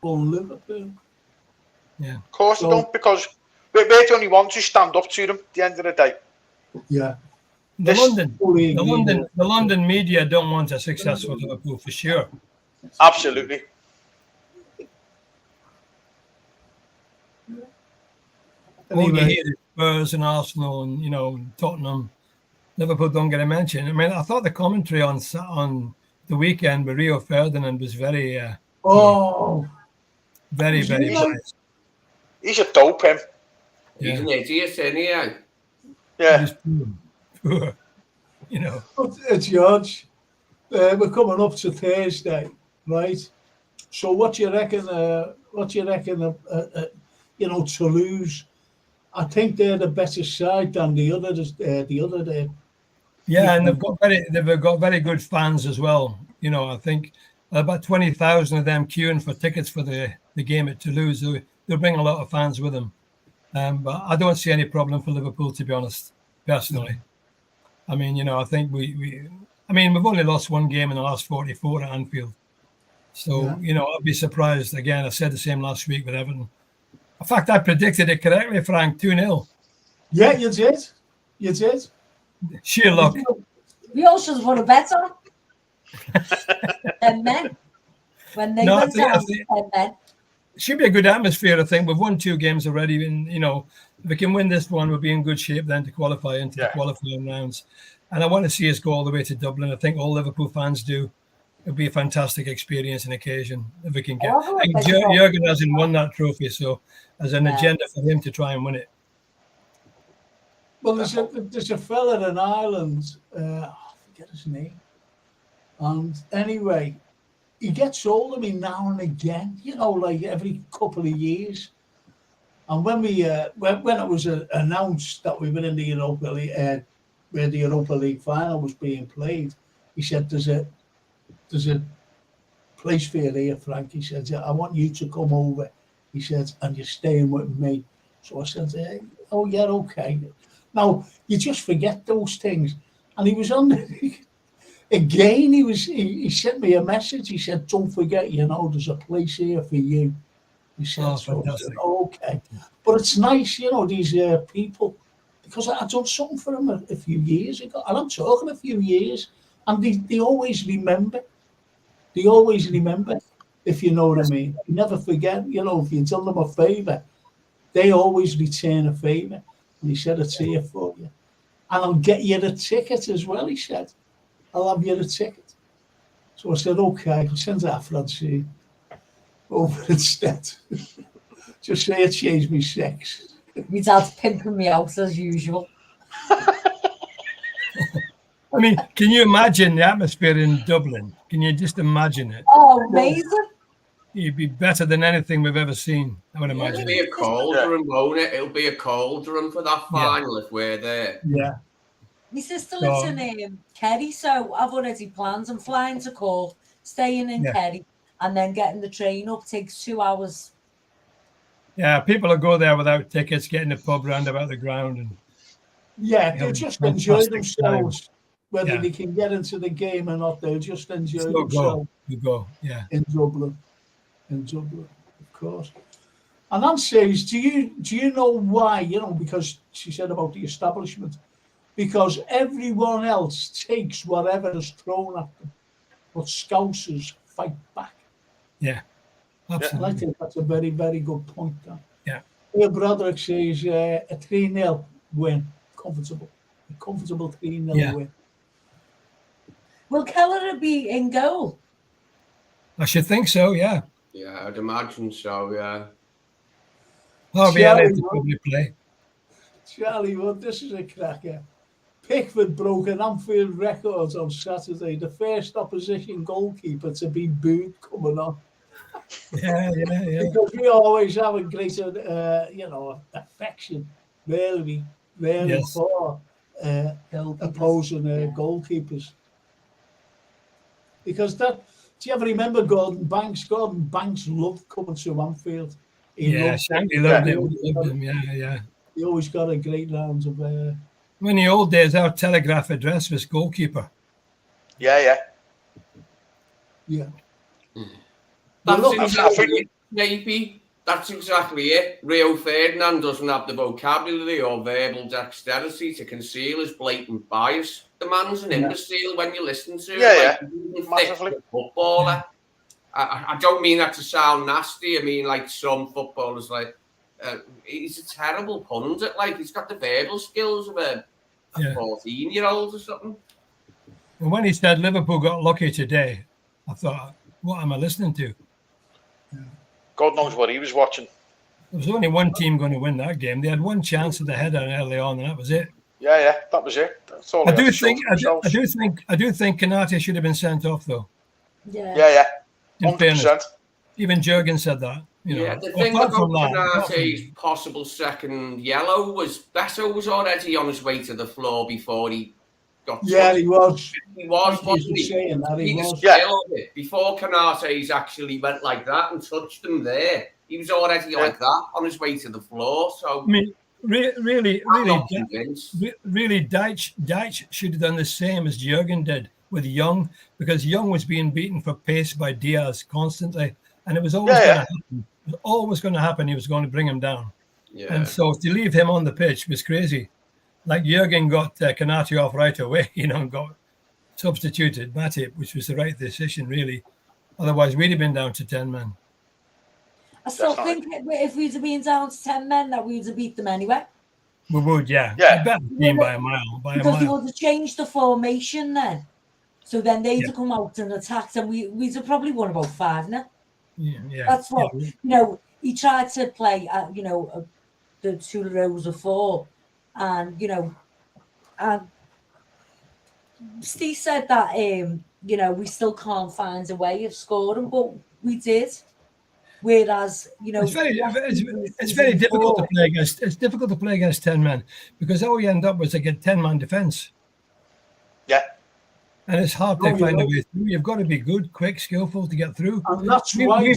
on Liverpool. Yeah. Of course they don't, because we're the only ones who stand up to them at the end of the day. Yeah. The London media don't want a successful Liverpool for sure. Absolutely. All you hear is Spurs and Arsenal and Tottenham. Liverpool don't get a mention. I mean, I thought the commentary on the weekend with Rio Ferdinand was very, very, very nice. He's a dope, him. He's an idiot, isn't he? Yeah. He's poor. George, we're coming up to Thursday, right? So what do you reckon? Toulouse, I think they're the better side than the other day. Yeah, and they've got very good fans as well. I think about 20,000 of them queuing for tickets for the game at Toulouse. They'll bring a lot of fans with them. But I don't see any problem for Liverpool, to be honest, personally. I mean, I think we've only lost one game in the last 44 at Anfield. So, I'd be surprised. Again, I said the same last week with Everton. In fact, I predicted it correctly, Frank, 2-0. Yeah, you did. Sheer luck. We all should have put a bet on. 10 men. When they went down, 10 men. It should be a good atmosphere, I think. We've won 2 games already. And, if we can win this one, we'll be in good shape then to qualify into the qualifying rounds. And I want to see us go all the way to Dublin. I think all Liverpool fans do. It'll be a fantastic experience and occasion if we can get. I think Jurgen hasn't won that trophy, so there's an agenda for him to try and win it. Well, there's a fella in Ireland. I forget his name. And anyway, he gets hold of me now and again, you know, like every couple of years. And when we when it was announced that we were in the Europa League, where the Europa League final was being played, he said, "There's a place for you here, Frank." He said, "I want you to come over." He said, "And you're staying with me." So I said, "Oh yeah, okay." Now you just forget those things. And he was on the, again. He sent me a message. He said, "Don't forget, you know, there's a place here for you." He said, Oh, so I said, fantastic. "Oh, okay." But it's nice, you know, these people, because I done something for them a few years ago, and I'm talking a few years, and they always remember. They always remember, if you know what I mean. You never forget, you know, if you tell them a favour, they always return a favour. And he said, "It's here for you. And I'll get you the ticket as well," he said. "I'll have you the ticket." So I said, "Okay, I'll send that Francine over instead." Just say I changed my sex. My dad's pimping me out as usual. I mean, can you imagine the atmosphere in Dublin? Can you just imagine it? Oh, amazing. It'd be better than anything we've ever seen, I would It'll imagine. be a cauldron, won't it? It'll be a cauldron for that final if we're there. Yeah. My sister lives in Kerry, so I've already planned. I'm flying to Cork, staying in Kerry, and then getting the train up takes 2 hours. Yeah, people will go there without tickets, getting the pub round about the ground. And Yeah, they'll just enjoy themselves. Whether Yeah. they can get into the game or not, they'll just enjoy still themselves You go, yeah. in Dublin. In Dublin, of course. And Anne says, do you know why? You know, because she said about the establishment. Because everyone else takes whatever is thrown at them. But Scousers fight back. Yeah, And absolutely. I think that's a very, very good point. Dan. Yeah. Here, Broderick says a 3-0 win. Comfortable. A comfortable 3-0 win. Will Keller be in goal? I should think so, yeah. Yeah, I'd imagine so, yeah. Harvey Elliott will probably play. Charlie Wood, this is a cracker. Pickford broke an Anfield record on Saturday, the first opposition goalkeeper to be booed coming on. Yeah. Because we always have a greater, affection, really for opposing goalkeepers. Because do you ever remember Gordon Banks? Gordon Banks loved coming to Anfield. He loved him, yeah. He always got a great round of... In the old days, our telegraph address was goalkeeper. Yeah. That's exactly it. Rio Ferdinand doesn't have the vocabulary or verbal dexterity to conceal his blatant bias. The man's an imbecile when you listen to him. Massively. Footballer. I don't mean that to sound nasty. I mean, like some footballers, he's a terrible pundit. Like, he's got the verbal skills of a 14-year-old or something. And when he said Liverpool got lucky today, I thought, what am I listening to? God knows what he was watching. There was only one team going to win that game. They had one chance at the header early on, and that was it. Yeah, that was it. That's all. I do think Konate should have been sent off, though. Yeah. 100%. Even Jurgen said that. The thing about Konate's possible second yellow was Beto was already on his way to the floor before he got. Yeah, he was. He was. Saying that he was. Before Konate's actually went like that and touched him there, he was already like that on his way to the floor. So I mean, really, Deitch should have done the same as Jurgen did with Young, because Young was being beaten for pace by Diaz constantly, and it was always going to happen. It was always going to happen. He was going to bring him down, and so to leave him on the pitch was crazy. Like Jurgen got Konate off right away, and got substituted Matip, which was the right decision, really. Otherwise, we'd have been down to 10 men. I still think if we'd have been down to 10 men, that we'd have beat them anyway. We would, yeah. A better team by a mile. Because they would have changed the formation then. So then they'd have come out and attacked, and we'd have probably won about 5-0. Yeah. That's what, he tried to play, the 2 rows of 4. And, Steve said that you know, we still can't find a way of scoring, but we did. Whereas, you know, it's very difficult to play against. It's difficult to play against 10 men because all you end up with is like a 10-man defence. Yeah. And it's hard to find a way through. You've got to be good, quick, skillful to get through. And that's We've won 3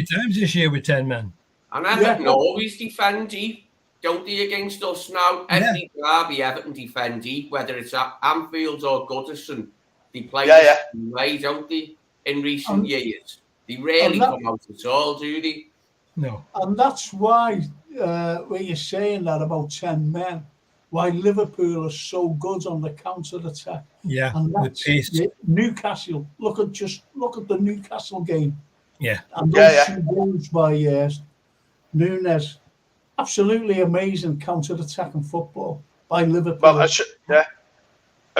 times this year with 10 men. And Everton always defend deep, don't they, against us now? Every derby, Everton defend deep, whether it's at Anfield or Goodison. They play the same way, don't they, in recent years? They rarely come out at all, do they? No. And that's why, when you're saying that about 10 men, why Liverpool are so good on the counter-attack. Yeah, and that's Newcastle. Look at the Newcastle game. Yeah. And those 2 goals by Nunes. Absolutely amazing counter-attacking football by Liverpool. Well, as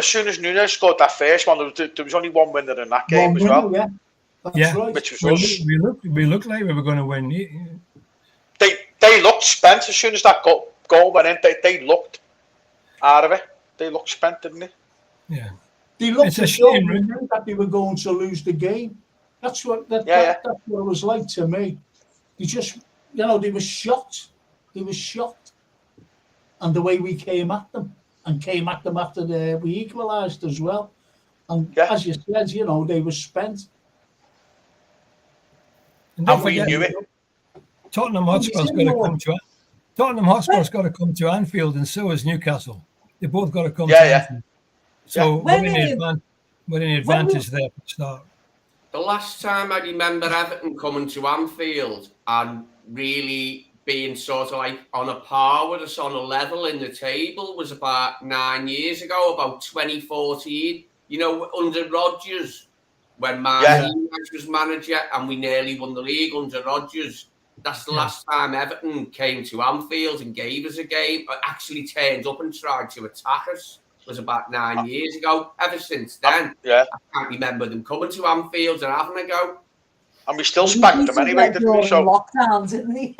soon as Nunes scored that first one, there was only one winner in that game as well. Yeah, that's right. Which was us. We looked like we were going to win. They looked spent as soon as that goal went in. They looked out of it. They looked spent, didn't they? Yeah. They looked as though they knew that they were going to lose the game. That's what that's what it was like to me. They just, you know, they were shocked. They were shocked. And the way we came at them after we equalised as well. And as you said, you know, they were spent. And we knew it. Tottenham Hotspur's got to come to Anfield, and so has Newcastle. They both got to come to Anfield. So we're in the advantage there for the start. The last time I remember Everton coming to Anfield and really being sort of like on a par with us, on a level in the table, was about 9 years ago, about 2014. You know, under Rodgers, when Martinez was manager, and we nearly won the league under Rodgers. That's the last time Everton came to Anfield and gave us a game. Actually turned up and tried to attack us. It was about 9 years ago. Ever since then, I can't remember them coming to Anfield and having a go. And we still spanked them anyway, didn't we? So lockdown, didn't we?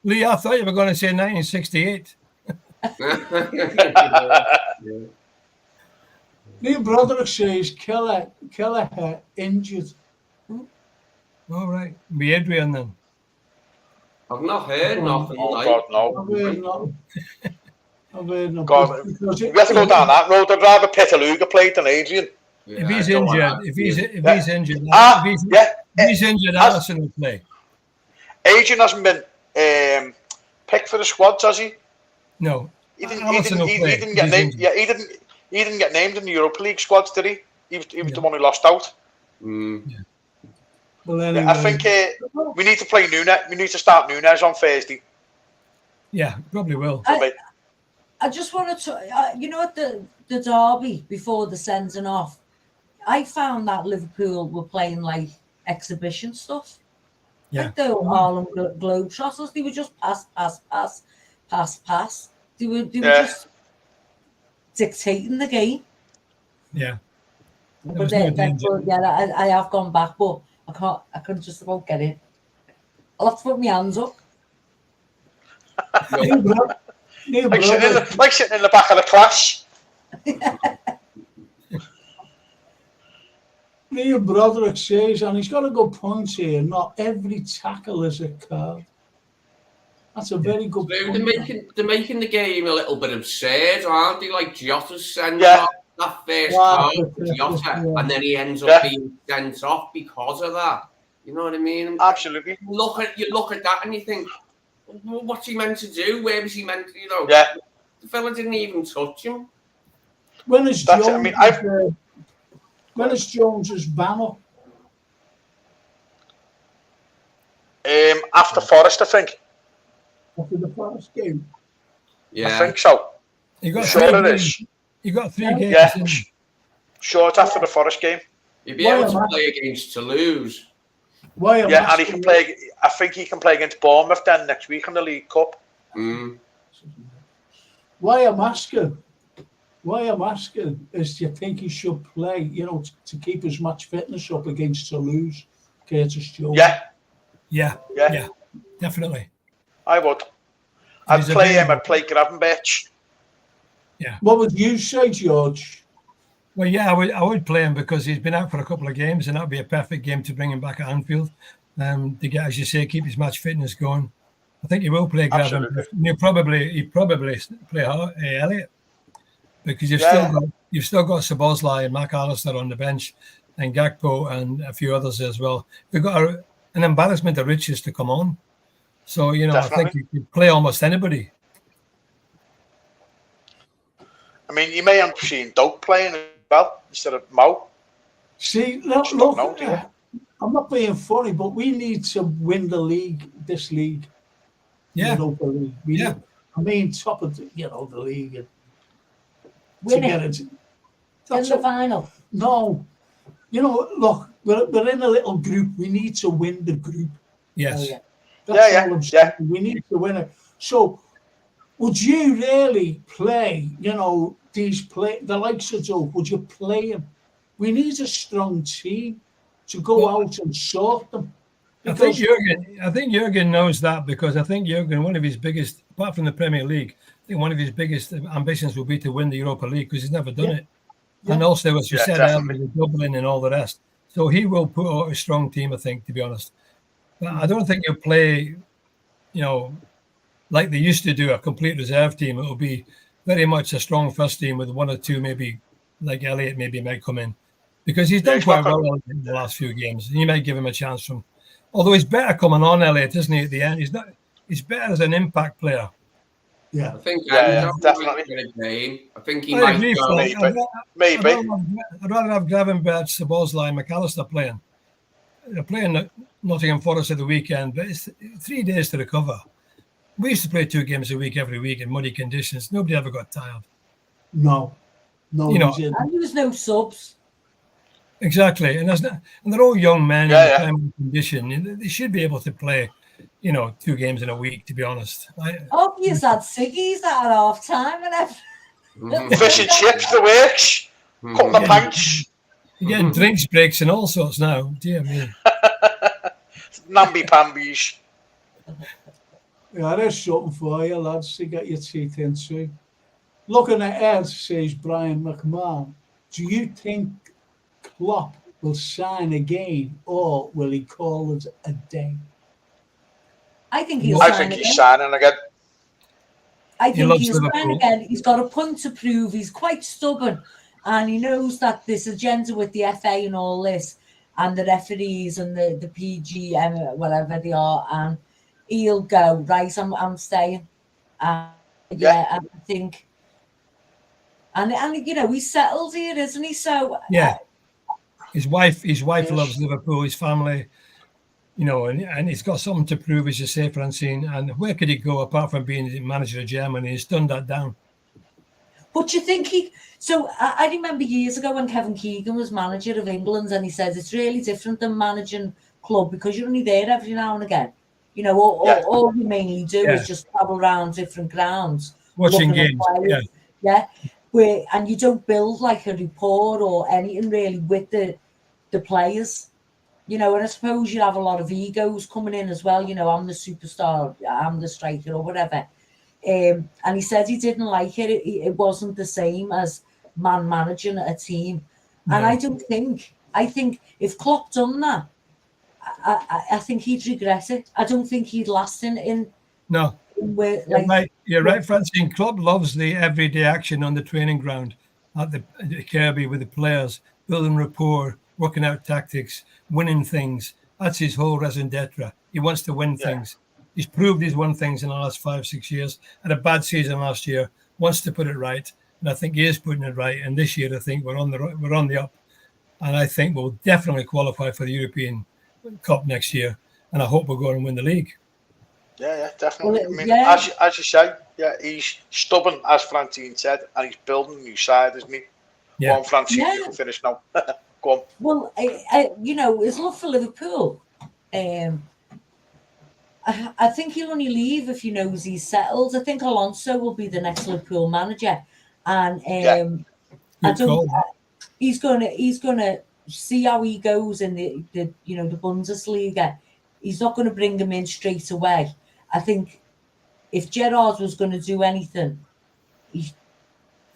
Lee, I thought you were going to say 1968. Neil Broderick says Keller injured. All right, be Adrian then. I've not heard nothing. Oh God, no. I've heard nothing. God, we have to go down that road. I'd rather Petaluga played than Adrian. Yeah, if he's injured, if he's injured, Alisson will play. Adrian hasn't been picked for the squads, has he? No. He didn't get named. Yeah, he didn't get named in the Europa League squads, did he? He was the one who lost out. Yeah. Well, anyway. I think we need to play Nunes. We need to start Nunes on Thursday. Yeah, probably will. I just wanted to, you know, at the derby before the sending off, I found that Liverpool were playing like exhibition stuff. Yeah. Like the Harlem Globetrotters, they were just pass. They were just dictating the game. Yeah. But I have gone back, but I couldn't just about get it. I'll have to put my hands up. Like sitting in the back of the class. Neil Broderick says, and he's got a good point here, not every tackle is a card. That's a very good point. They're making the game a little bit absurd, aren't they? Like Jota's sending off that first card for Jota, and then he ends up being sent off because of that. You know what I mean? Absolutely. You look at that and you think, what's he meant to do? Where was he meant to, you know? Yeah. The fella didn't even touch him. When is Jones's banner? After Forest, I think. After the Forest game? Yeah. I think so. You got it is. You got 3 games. Yeah. Sure, it's after the Forest game. You'll be able to play against Toulouse. And he can play. I think he can play against Bournemouth then next week in the League Cup. Why I'm asking is, do you think he should play, you know, to keep his match fitness up against Toulouse, Curtis Jones? Yeah, definitely. I would. I'd play him. I'd play Gravenberch. Yeah. What would you say, George? Well, yeah, I would play him because he's been out for a couple of games, and that'd be a perfect game to bring him back at Anfield, to get, as you say, keep his match fitness going. I think he will play Gravenberch. He'll probably play Elliott, because you've still got Szoboszlai and McAllister on the bench, and Gakpo and a few others as well. We've got an embarrassment of riches to come on. So, I think you could play almost anybody. I mean, you may end up seeing Doak playing as well instead of Mo. See, look, I'm not being funny, but we need to win this league. Yeah. Europa League. Top of the league. And Win it. In the final. No. Look, we're in a little group. We need to win the group. Yes. That's all I'm saying. We need to win it. So, would you really play, the likes of Joe, would you play him? We need a strong team to go out and sort them. I think Jurgen knows that, because I think Jurgen, one of his biggest, apart from the Premier League, I think one of his biggest ambitions will be to win the Europa League, because he's never done it. Yeah. And also, as you said earlier, Dublin and all the rest. So he will put out a strong team, I think, to be honest. But I don't think he'll play, like they used to do, a complete reserve team. It will be very much a strong first team with one or two, maybe like Elliott, maybe might come in, because he's done quite well in the last few games. You might give him a chance from, although he's better coming on, Elliott, isn't he? At the end, he's better as an impact player. Yeah, I think definitely. I think he might go. Maybe. I'd rather have Gravenberch, Szoboszlai, and McAllister playing. They're playing Nottingham Forest at the weekend, but it's 3 days to recover. We used to play 2 games a week every week in muddy conditions. Nobody ever got tired. No. And there was no subs. Exactly, and they're all young men in primary condition. They should be able to play, 2 games in a week. To be honest, Obvious had ciggies at half time and everything. Fish and chips, the works. Cut my pants. You're getting drinks breaks and all sorts now. Dear me. Namby-pambies. Yeah, there's something for you, lads, to get your teeth into. Looking ahead, says Brian McMahon, do you think Klopp will sign again, or will he call it a day? I think he's signing again. I think he's signing again. He's got a point to prove. He's quite stubborn, and he knows that this agenda with the FA and all this, and the referees and the PG and whatever they are, and he'll go, right, I'm staying. I think, and he's settled here, isn't he? So his wife loves Liverpool, his family, and he's got something to prove, as you say, Francine. And where could he go apart from being the manager of Germany? He's turned that down. But you think so I remember years ago when Kevin Keegan was manager of England, and he says it's really different than managing club, because you're only there every now and again. All you mainly do is just travel around different grounds, watching games. And you don't build like a rapport or anything really with the players. And I suppose you have a lot of egos coming in as well. I'm the superstar, I'm the striker, or whatever. And he said he didn't like it. It wasn't the same as man managing a team. No. And I think if Klopp done that, I think he'd regret it. I don't think he'd last in no. You're right, Francine. Klopp loves the everyday action on the training ground at the Kirby with the players, building rapport, working out tactics, winning things. That's his whole raison d'etre. He wants to win things. He's proved he's won things in the last 5-6 years. Had a bad season last year. Wants to put it right, and I think he is putting it right. And this year, I think we're on the up, and I think we'll definitely qualify for the European Cup next year. And I hope we'll go and win the league. Yeah, definitely. As you say, he's stubborn, as Francine said, and he's building a new side, isn't he? Yeah. Go on, Francine, you can finish now. Go on. Well, his love for Liverpool. I think he'll only leave if he knows he's settled. I think Alonso will be the next Liverpool manager, and he's gonna see how he goes in the Bundesliga. He's not going to bring him in straight away. I think if Gerrard was going to do anything,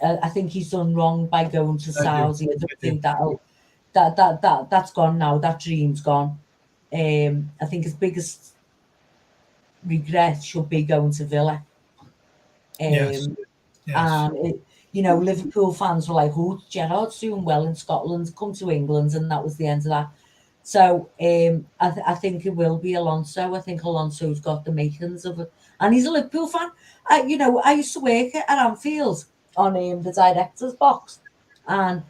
I think he's done wrong by going to I do. Saudi. I don't I do. think that's gone now. That dream's gone. I think his biggest regret should be going to Villa. Yes. Yes. And Liverpool fans were like, "Oh, Gerrard's doing well in Scotland. Come to England," and that was the end of that. So I think it will be Alonso. I think Alonso's got the makings of it, and he's a Liverpool fan. I used to work at Anfield on the director's box, and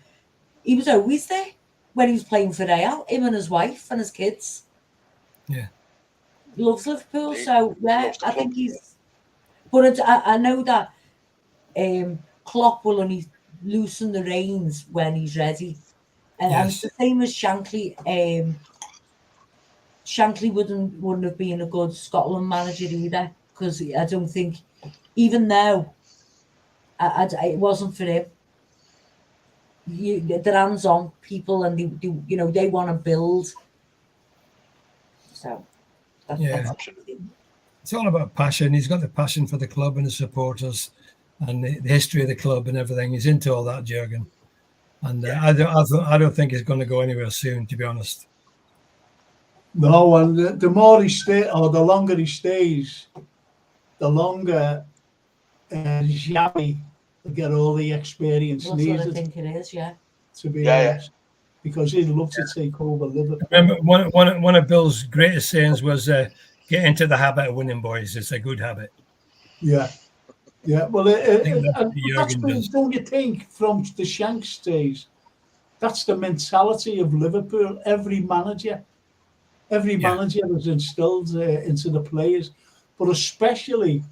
he was always there when he was playing for Real. Him and his wife and his kids. Yeah. He loves Liverpool, He so yeah, loves the I think club. he's. But I know that Klopp will only loosen the reins when he's ready. And it's Yes. the same as Shankly. Shankly wouldn't have been a good Scotland manager either, because I don't think, even though it wasn't for him. They're hands-on people, and they want to build. So Yeah. Absolutely. It's all about passion. He's got the passion for the club and the supporters, and the history of the club and everything. He's into all that, Jurgen. And I don't think he's going to go anywhere soon, to be honest. No, and the more he stays, or the longer he stays, the longer Xavi will get all the experience That's what I needed, think it is. Yeah. to be Yeah, yeah. honest, because he'd love to take over Liverpool. Remember, one of Bill's greatest sayings was, "Get into the habit of winning, boys. It's a good habit." Yeah, yeah. Well, think that's and what that's Jurgen been, does. don't you think, from the Shanks days, that's the mentality of Liverpool. Every manager has instilled into the players, but especially,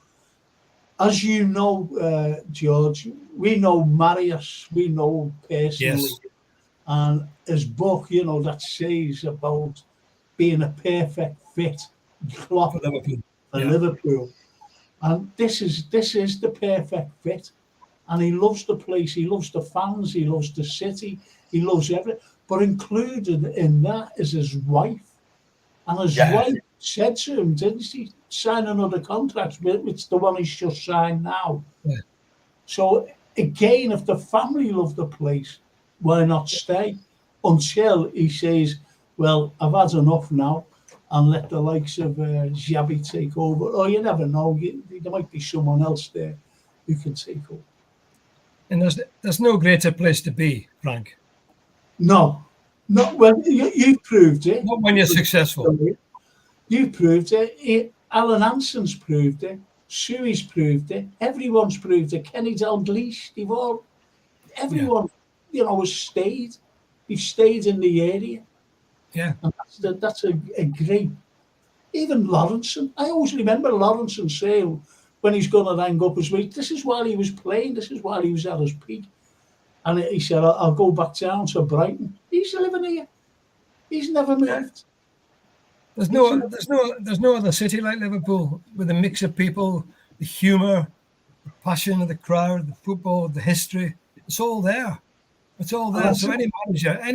as you know, George, we know Marius, we know personally, Yes. and his book, that says about being a perfect fit Klopp For Liverpool. for Yeah. Liverpool, and this is the perfect fit, and he loves the place, he loves the fans, he loves the city, he loves everything. But included in that is his wife, and his Yeah. wife said to him, didn't she, sign another contract, which the one he's just signed now. Yeah. So again, if the family love the place, why not stay until he says, well, I've had enough now, and let the likes of Xavi take over. Or you never know, there might be someone else there who can take over. And there's no greater place to be, Frank. No, well, you've proved it. Not when you're successful. You've proved it. Alan Hanson's proved it. Suey's proved it. Everyone's proved it. Kenny Dalglish, everyone, has stayed. They've stayed in the area. Yeah. And that's a great. Even Lawrenson. I always remember Lawrenson saying when he's going to hang up his weight, this is while he was playing, this is while he was at his peak. And he said, I'll go back down to Brighton. He's living here. He's never moved. There's no other city like Liverpool, with a mix of people, the humour, the passion of the crowd, the football, the history. It's all there. It's all there. So any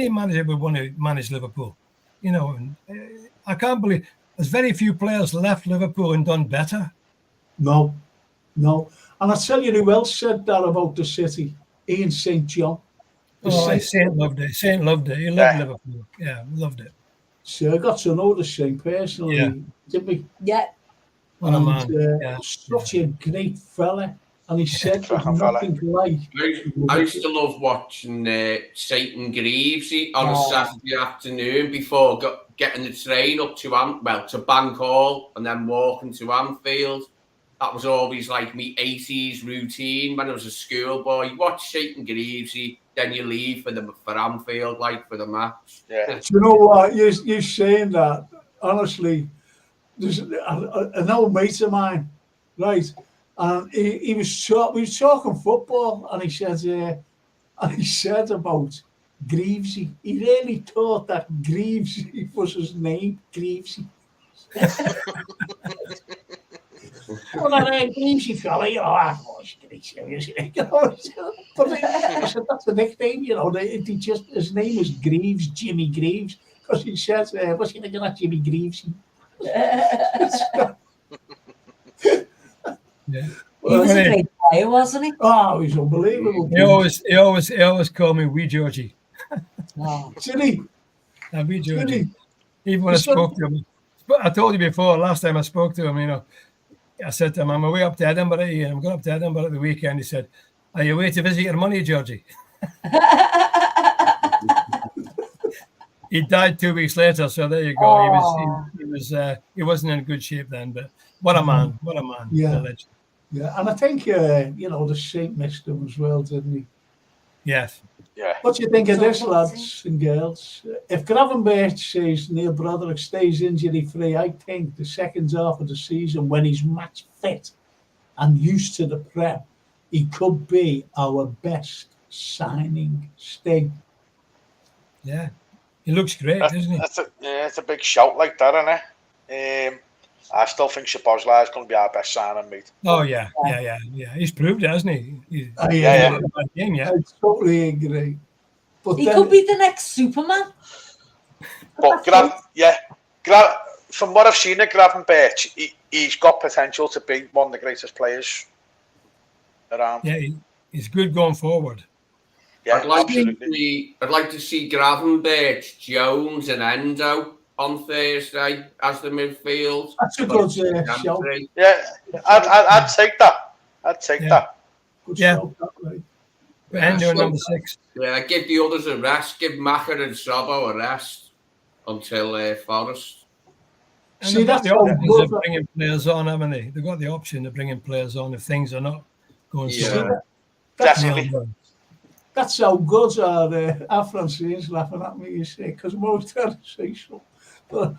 manager would want to manage Liverpool. And I can't believe there's very few players left Liverpool and done better. No. And I tell you who else said that about the city. Ian St. John. Saint loved it. Saint loved it. He loved Liverpool. Yeah, loved it. So I got to know the Saint personally, didn't we? Yeah. What a man. Such a great fella. And he said Cracking nothing like. I used to love watching Satan Greavesy on a Saturday afternoon before getting the train up to Bank Hall and then walking to Anfield. That was always like me 80s routine when I was a schoolboy. You watch Satan Greavesy, then you leave for Anfield, like for the match. Yeah. Do you know what? You're saying that, honestly, there's an old mate of mine, right? And we was talking football, and he said about Greavesy. He really thought that Greavesy was his name, Greavesy. Well, that Greavesy fella, but I said that's the nickname, his name is Greaves, Jimmy Greaves, because he said, what's your name, Jimmy Greavesy? He's a great player, wasn't he? Oh, he's unbelievable. He always called me Wee Georgie. Oh, Did he? Wee Did Georgie. he? Even when I He said- spoke to him, I told you before, last time I spoke to him, I said to him, I'm away up to Edinburgh, and I'm going up to Edinburgh at the weekend. He said, are you away to visit your money, Georgie? He died 2 weeks later, so there you go. Oh. He wasn't in good shape then, but what a man, Yeah. What a legend. Yeah, and I think, the Saint missed him as well, didn't he? Yes. Yeah. What do you think of So this, what lads and girls? If Gravenberch says Neil Broderick stays injury-free, I think the second half of the season, when he's match fit and used to the prep, he could be our best signing. Sting. Yeah. He looks great, doesn't he? It's a big shout like that, isn't it? I still think Szoboszlai is going to be our best signing, mate. Oh, yeah. He's proved it, hasn't he? He's Yeah. not a bad game yet. I totally agree. But He then, could be the next Superman. But from what I've seen of Gravenberch, he's got potential to be one of the greatest players around. Yeah, he's good going forward. Yeah, I'd like absolutely. to see Gravenberch, Jones, and Endo on Thursday as the midfield. that's a good shout. Yeah, I'd take that. I'd take that. Good Yeah. shout, that, right? Endo number 6. Yeah, give the others a rest. Give Macher and Sobo a rest until Forest. And See, they've got that's the how option good of bringing players on, haven't they? They've got the option of bringing players on if things are not going so Yeah. well. Definitely. That's how good our Francines laughing at me, you see, because I'm always trying to say something. But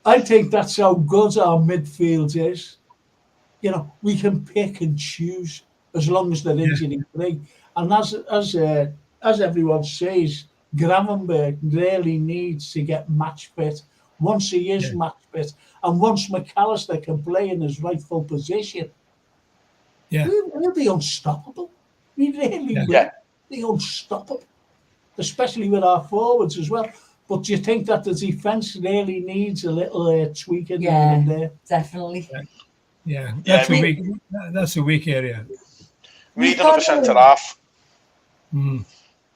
I think that's how good our midfield is. We can pick and choose as long as they're injury free. And as everyone says, Gravenberch really needs to get match fit. Once he is match fit, and once McAllister can play in his rightful position, he'll be unstoppable. He really will be unstoppable, especially with our forwards as well. But do you think that the defence really needs a little tweaking here and there? Definitely. Yeah, that's a weak area. We need another centre half.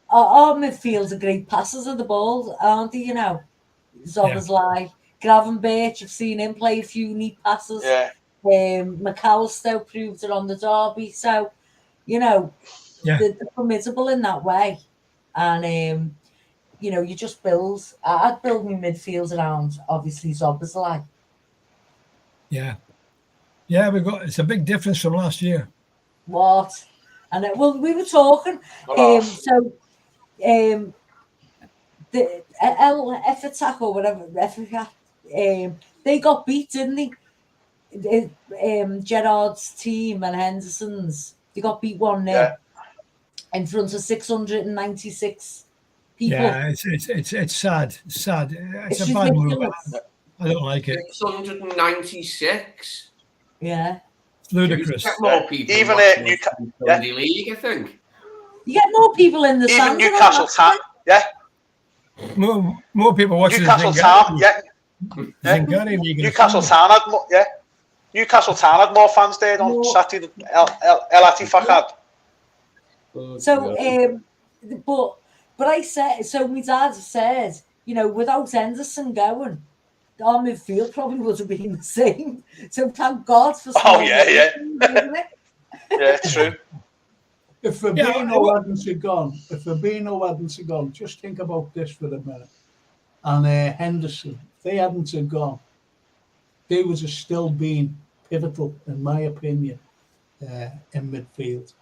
Our midfield's are great passers of the ball, aren't they? Szoboszlai, Gravenberch, I've seen him play a few neat passes. Yeah. McAllister proved it on the derby. So, they're formidable in that way. And, you just build. I'd build my midfield around, obviously, Szoboszlai. Yeah. Yeah, it's a big difference from last year. What? And we were talking. The F attack or whatever, they got beat, didn't they? Gerrard's team and Henderson's, they got beat 1-0 in front of 696 people. Yeah, it's sad. It's sad. It's a bad move. I don't like it. 696. Yeah. It's ludicrous. More people Even in the league, I think. You get more people in the Even stands. Newcastle Town, More people watching Newcastle Town, Newcastle Town had more, Newcastle Town had more fans there on Saturday than El Atifak had. So, but I said, so my dad said, without Henderson going, our midfield probably would have been the same. So thank God for Yeah, true. If Fabinho hadn't gone, just think about this for a minute. And Henderson, if they hadn't have gone, they would have still been pivotal, in my opinion, in midfield.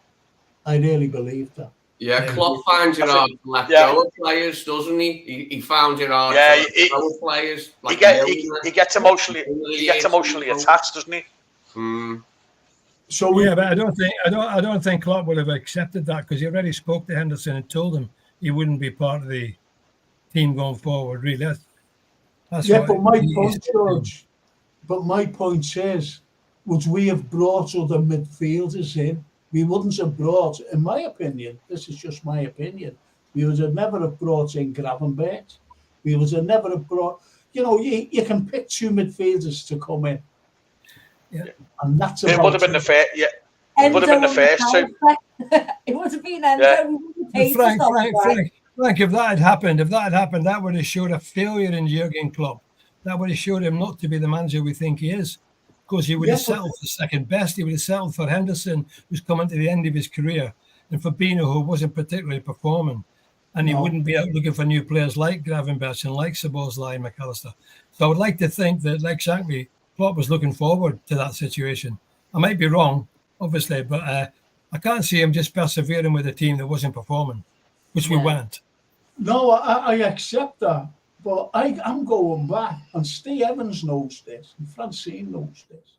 I really believe that. Yeah, Klopp finds it hard to let go of players, doesn't he? He found it hard to let go of players. Like he gets emotionally attached, doesn't he? So but I don't think Klopp would have accepted that because he already spoke to Henderson and told him he wouldn't be part of the team going forward. Really, that's but my point, George. But my point is, would we have brought other midfielders in? We wouldn't have brought, in my opinion, this is just my opinion, we would have never have brought in Gravenberch. We would have never have brought, you can pick two midfielders to come in. Yeah. And that's it would have been the fair, It would have been the first two. It would have been Endo. Yeah. We wouldn't pay Frank, to stop Frank, the Frank, Frank, if that had happened, that would have showed a failure in Jurgen Klopp. That would have showed him not to be the manager we think he is. Because he would have settled for second best. He would have settled for Henderson, who's coming to the end of his career, and for Fabinho, who wasn't particularly performing. And he wouldn't be out looking for new players like Gravenberch and like Szoboszlai and McAllister. So I would like to think that, like Shankly, Klopp was looking forward to that situation. I might be wrong, obviously, but I can't see him just persevering with a team that wasn't performing, which we weren't. No, I accept that. But I'm going back, and Steve Evans knows this, and Francine knows this.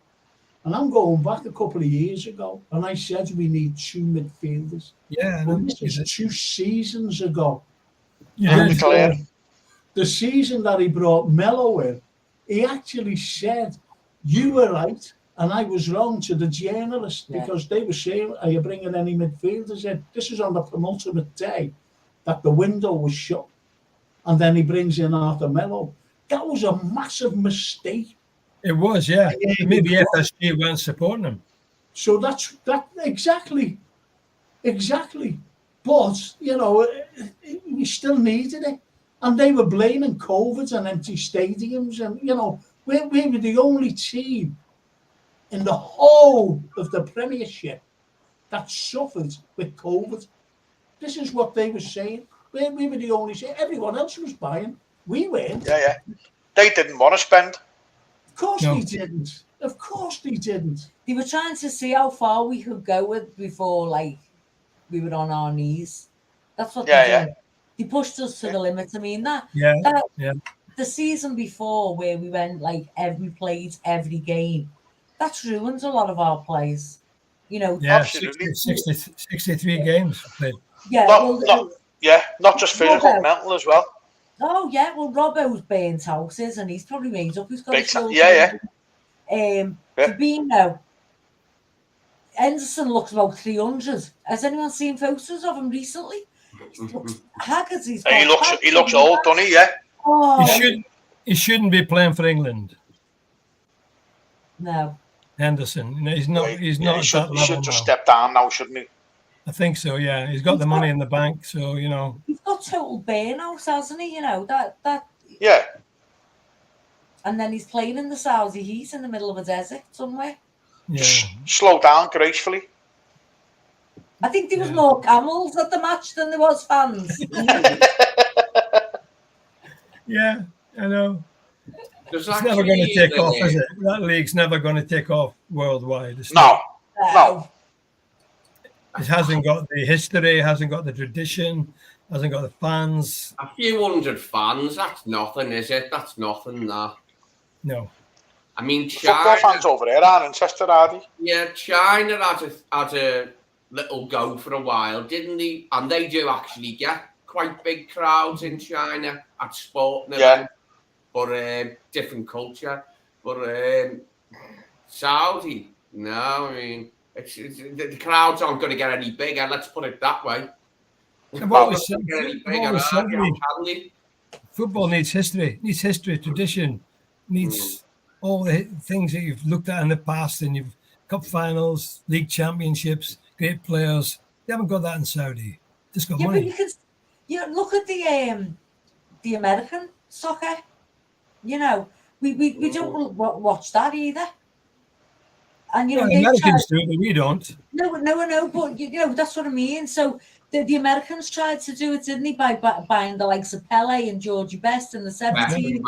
And I'm going back a couple of years ago, and I said we need 2 midfielders. Yeah, well, this is 2 seasons ago. You the season that he brought Mello in, he actually said, you were right, and I was wrong to the journalists, because they were saying, are you bringing any midfielders in? This is on the penultimate day that the window was shut. And then he brings in Arthur Mello. That was a massive mistake. It was, yeah. Maybe FSG weren't supporting him. So that's exactly. But, you know, we still needed it. And they were blaming COVID and empty stadiums. And, you know, we were the only team in the whole of the Premiership that suffered with COVID. This is what they were saying. We were the only team. Everyone else was buying. We weren't. Yeah. They didn't want to spend. Of course they didn't. Of course they didn't. They were trying to see how far we could go with before, like, we were on our knees. That's what they did. They pushed us to the limit. I mean, the season before where we went, like, we played every game, that's ruined a lot of our plays. You know, absolutely. 63 games played. Yeah. Not just physical, mental as well. Oh, yeah. Well, Robbo's burnt houses and he's probably made up. He's got Fabinho. Henderson looks about 300. Has anyone seen photos of him recently? He looks haggard. He looks old, doesn't he? Yeah. Oh. He shouldn't be playing for England. No. Henderson. You know, he's not He should just step down now, shouldn't he? I think so, yeah. He's got the money in the bank, so, you know. He's got total burnout, hasn't he? You know, that. Yeah. And then he's playing in the Saudi heat in the middle of a desert somewhere. Yeah. Just slow down gracefully. I think there was more camels at the match than there was fans. Yeah, I know. It's never going to take off, is it? That league's never going to take off worldwide. No. It hasn't got the history, hasn't got the tradition, hasn't got the fans. A few hundred fans, that's nothing, is it? That's nothing, that. No. I mean, China... Football fans over there aren't interested, are they? Yeah, China had a little go for a while, didn't they? And they do actually get quite big crowds in China at sporting events. But different culture. But Saudi, no, I mean... the crowds aren't going to get any bigger. Let's put it that way. Football needs history. Needs history, tradition. Needs all the things that you've looked at in the past, and you've cup finals, league championships, great players. They haven't got that in Saudi. Just got money. But look at the American soccer. You know, we don't watch that either. And you know, Americans do, but we don't. No, but you know, that's what I mean. So the Americans tried to do it, didn't they, by buying the likes of Pele and Georgie Best in the 70s.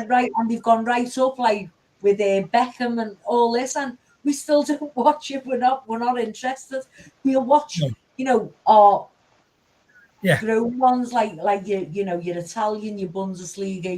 Right, and they've gone right up, like with Beckham and all this, and we still don't watch it. We're not interested. We'll watch, you know, our grown ones like you know, your Italian, your Bundesliga,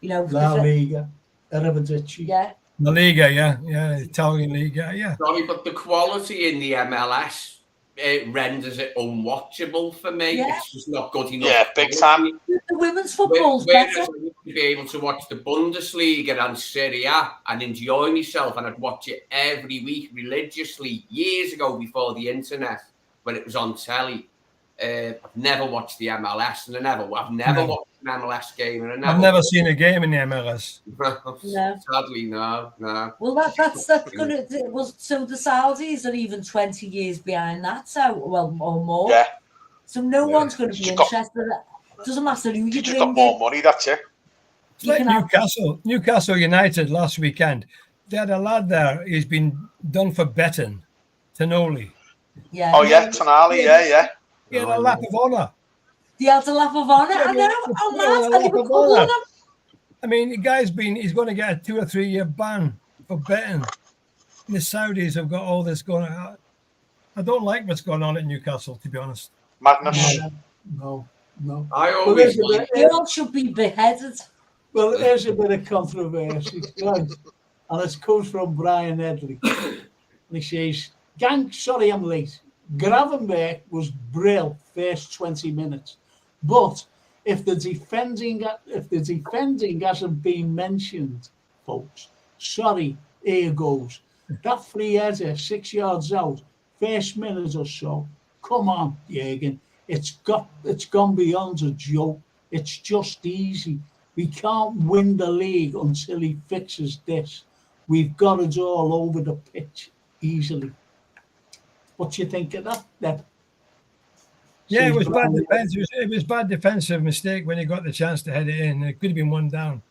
you know, La Liga, Eredivisie. Yeah. La Liga, Italian Liga, yeah. Sorry, but the quality in the MLS, it renders it unwatchable for me. Yeah. It's just not good enough. Yeah, big time. The women's football's better. I used to be able to watch the Bundesliga and Serie A and enjoy myself, and I'd watch it every week religiously years ago before the internet when it was on telly. I've never watched the MLS, and I've never watched an MLS game, and I've never seen a game in the MLS. No. Sadly, no. Well, that's gonna. Well, so the Saudis are even 20 years behind that. So, well, or more. Yeah. So no one's going to be You've got- interested. Doesn't matter who you You just bring got more in. money, that's it. It's like can have- Newcastle United last weekend. They had a lad there. He's been done for betting. Tonoli. Yeah. Oh, yeah, Tonali, yeah. He had a lap of honour. He had a lap of honour. I know. Oh, mad. And they were calling him. I mean, the guy's he's going to get a 2 or 3 year ban for betting. And the Saudis have got all this going on. I don't like what's going on at Newcastle, to be honest. Madness. No. I always like. They all should be beheaded. Well, there's a bit of controversy, right? And it comes from Brian Edley. And he says, gang, sorry I'm late. Gravenberch was brill first 20 minutes. But if the defending hasn't been mentioned, folks, sorry, here goes. That free header 6 yards out, first minute or so. Come on, Jürgen. It's gone beyond a joke. It's just easy. We can't win the league until he fixes this. We've got it all over the pitch easily. What do you think of that, Deb? Yeah, it was bad defense. It was bad defensive mistake when he got the chance to head it in. It could have been one down.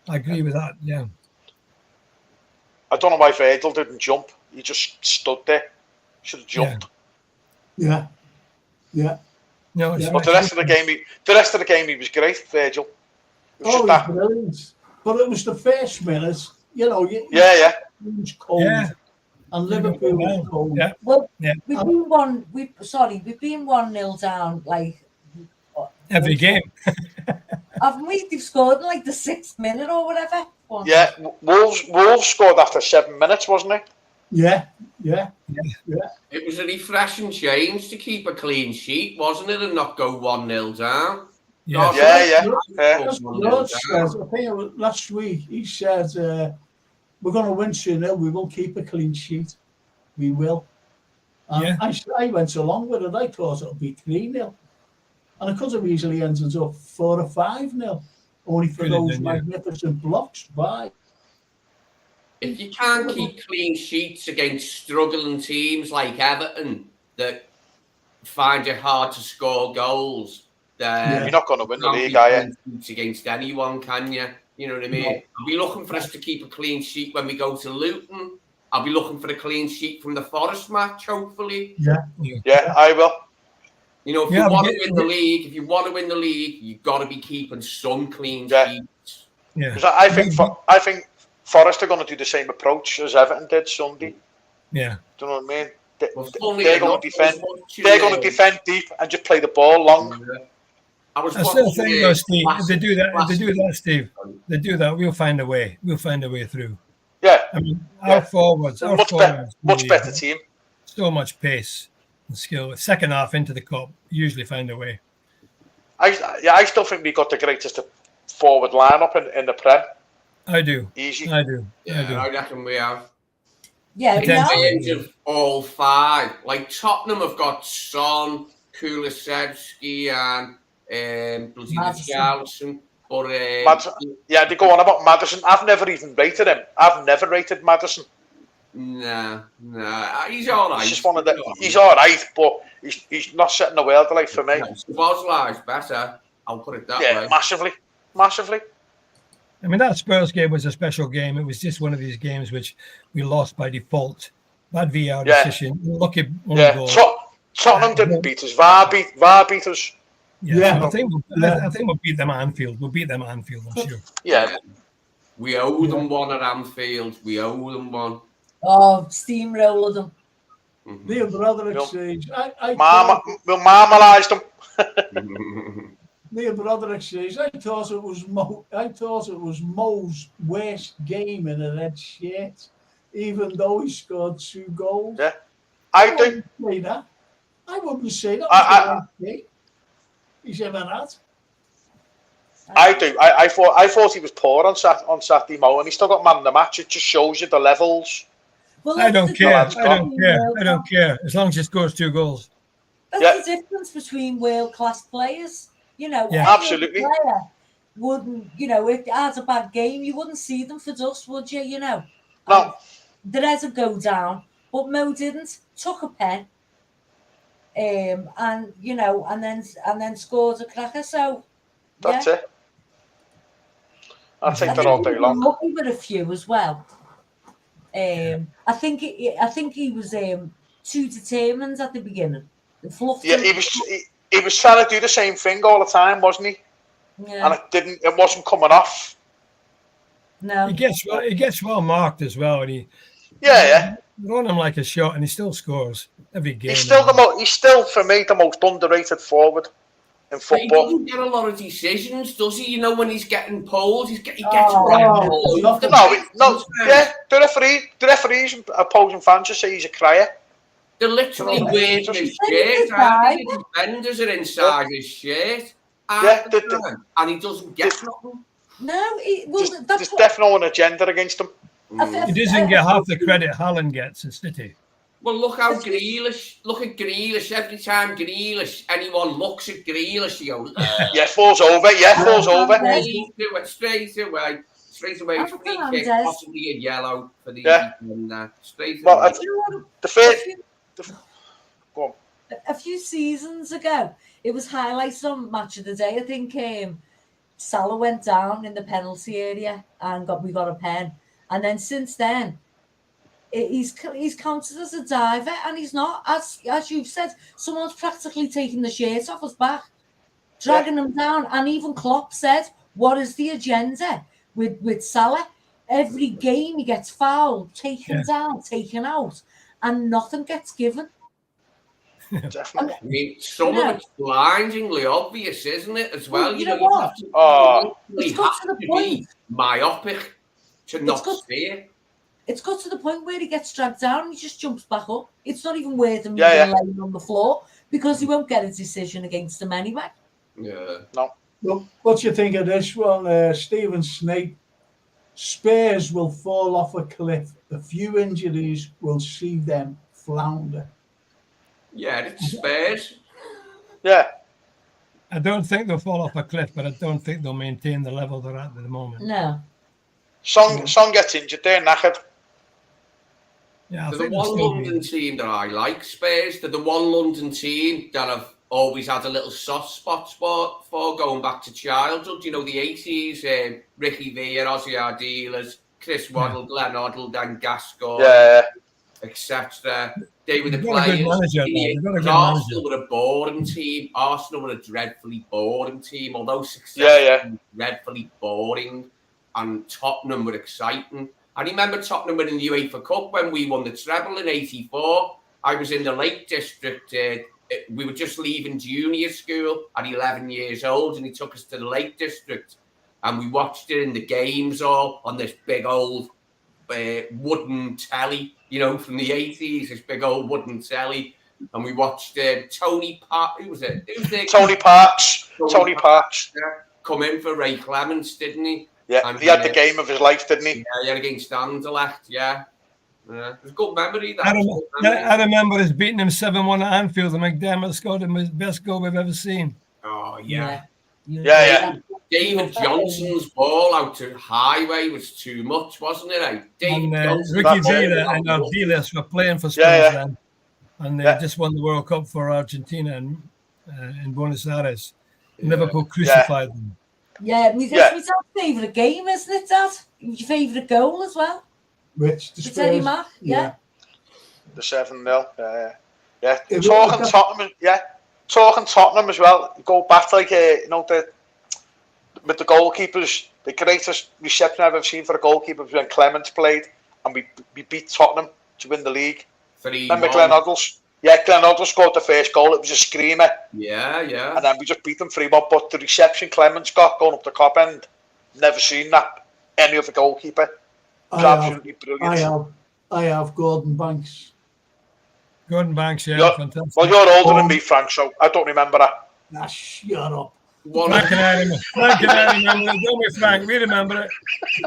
I agree with that. Yeah. I don't know why Virgil didn't jump. He just stood there. Should have jumped. Yeah. No, it's But the rest of the game, he was great, Virgil. It was just that. Brilliant. But it was the first minute, Yeah. It was cold. Yeah. And Liverpool was cold. Yeah. Well, Yeah. we've been 1-0 down like Every game. haven't we? They've scored in like the 6th minute or whatever. Yeah, Wolves scored after 7 minutes, wasn't it? Yeah. It was a refreshing change to keep a clean sheet, wasn't it, and not go 1-0 down. Yeah. Yeah. That's George says, I think it was last week, he said, we're going to win 2-0. We will keep a clean sheet. We will. And I went along with it. I thought it would be 3-0. And it could have easily ended up 4 or 5-0. Only for those magnificent blocks by. If you can't keep clean sheets against struggling teams like Everton that find it hard to score goals, then you're not going to win the league, are you? Against anyone, can you? You know what I mean? I'll be looking for us to keep a clean sheet when we go to Luton. I'll be looking for a clean sheet from the Forest match, hopefully. Yeah, I will. You know, if you want to win the league, you've got to be keeping some clean sheets. Yeah. Because I think Forest are going to do the same approach as Everton did Sunday. Yeah. Do you know what I mean? They're going to defend. They're going to defend deep and just play the ball long. I still think, though, Steve, if they do that, Steve, they do that, we'll find a way. We'll find a way through. Yeah. I mean, our forwards, much better team. So much pace and skill. Second half into the cup, usually find a way. I still think we got the greatest forward lineup in the Prem. I do. Easy. I do. I reckon we have. Yeah, in of all 5, like Tottenham have got Son, Kulusevski, and Madison. But they go on about Madison. I've never even rated him. I've never rated Madison. No, he's all right. He's just one of the. He's all right, but he's not setting the world alight for me. Szoboszlai's better. I'll put it that way. Yeah, massively. I mean, that Spurs game was a special game. It was just one of these games which we lost by default. Bad VR decision. Lucky goal. Tottenham didn't beat us. VAR beat us. Yeah. I think we'll beat them at Anfield. I'm sure. Yeah. We owe them one at Anfield. We owe them one. Oh, steamroller them. Their brother exchange. We'll marmalise them. Their brother exchange. I thought it was Mo's worst game in a red shirt, even though he scored 2 goals. Yeah, I do. I wouldn't say that was the worst game he's ever had. I do. I thought he was poor on Saturday, Mo, and he still got man of the match. It just shows you the levels. Well, I don't care. I don't care. As long as he scores 2 goals. That's the difference between world-class players. You know, Yeah. any other Absolutely. player wouldn't, you know, if it has a bad game, you wouldn't see them for dust, would you? You know, No. there's a go down, but Mo didn't. Took a pen, and you know, and then scored a cracker. So That's yeah, it. I'll I take that think all he day was long. lucky with a few as well. I think he was too determined at the beginning. Fluffed Yeah, him. he was trying to do the same thing all the time, wasn't he? Yeah. And it wasn't coming off. No. He gets well marked as well, and Yeah. run him like a shot, and he still scores every game. He's still for me the most underrated forward in But he football. doesn't get a lot of decisions, does he? You know, when he's getting pulled, he gets Oh, nothing. No. Yeah, the referees and opposing fans just say he's a crier. They're literally wearing his shirt. The defenders are inside his shirt. And he doesn't get nothing. No, there's definitely an agenda against him. He doesn't get half the credit Haaland gets in City. Well, look how Grealish. Look at Grealish. Every time anyone looks at Grealish, you go, falls over. Falls over. Straight away. Free kick, possibly a yellow for the straight away. Well, go on. A few seasons ago, it was highlighted on Match of the Day. I think Salah went down in the penalty area and we got a pen. And then since then, he's counted as a diver, and he's not. As you've said, someone's practically taking the shirt off his back, dragging him down. And even Klopp said, "What is the agenda with Salah? Every game he gets fouled, taken down, taken out, and nothing gets given." Definitely. I mean, some of it's blindingly obvious, isn't it? As well, you know what? It's got to the point. Myopic to not see it. It's got to the point where he gets dragged down and he just jumps back up. It's not even worth him even laying on the floor because he won't get a decision against him anyway. Yeah. No. Well, what do you think of this one, Stephen Snape? Spurs will fall off a cliff. A few injuries will see them flounder. Yeah, it's Spurs. Yeah. I don't think they'll fall off a cliff, but I don't think they'll maintain the level they're at the moment. No. Son gets injured, they're knackered. Yeah, They're the one London team that I like, Spurs. They're the one London team that I've always had a little soft spot for going back to childhood. You know, the 80s, Ricky Villa, Ozzy Ardiles, Chris Waddle, Glenn Hoddle, Dan Gascoigne, etc. They were the players. Arsenal were a boring team. Arsenal were a dreadfully boring team, although successful, dreadfully boring. And Tottenham were exciting. I remember Tottenham winning the UEFA Cup when we won the treble in '84. I was in the Lake District. We were just leaving junior school at 11 years old, and he took us to the Lake District. And we watched it in the games all on this big old wooden telly, you know, from the 80s, this big old wooden telly. And we watched Tony Parks. Who was it? Tony Parks. Tony Parks. Come in for Ray Clements, didn't he? Yeah, and he had the game of his life, didn't he? Yeah, he had against Anderlecht, yeah. It was a good memory. I remember us beating him 7-1 at Anfield, and McDermott scored his best goal we've ever seen. Oh, yeah. David Johnson's ball out to highway was too much, wasn't it? Ricky Villa and Ardiles were playing for Spurs then, and they just won the World Cup for Argentina in Buenos Aires. Liverpool crucified them. Yeah, that's my favourite game, isn't it, Dad? Your favourite goal as well? Which? The Teddy Mac, The 7-0, yeah. Talking Tottenham as well. Go back like with the goalkeepers, the greatest reception I've ever seen for a goalkeeper was when Clements played, and we beat Tottenham to win the league. Remember Glenn Hoddle? Yeah, Glenn Hoddle scored the first goal. It was a screamer. Yeah. And then we just beat them 3-1. But the reception Clements got going up the cop end, never seen that. Any other goalkeeper. Absolutely brilliant. I have Gordon Banks. Gordon Banks, fantastic. Well, you're older than me, Frank, so I don't remember that. Nah, shut up. Frank and I remember it. Don't we, Frank? We remember it.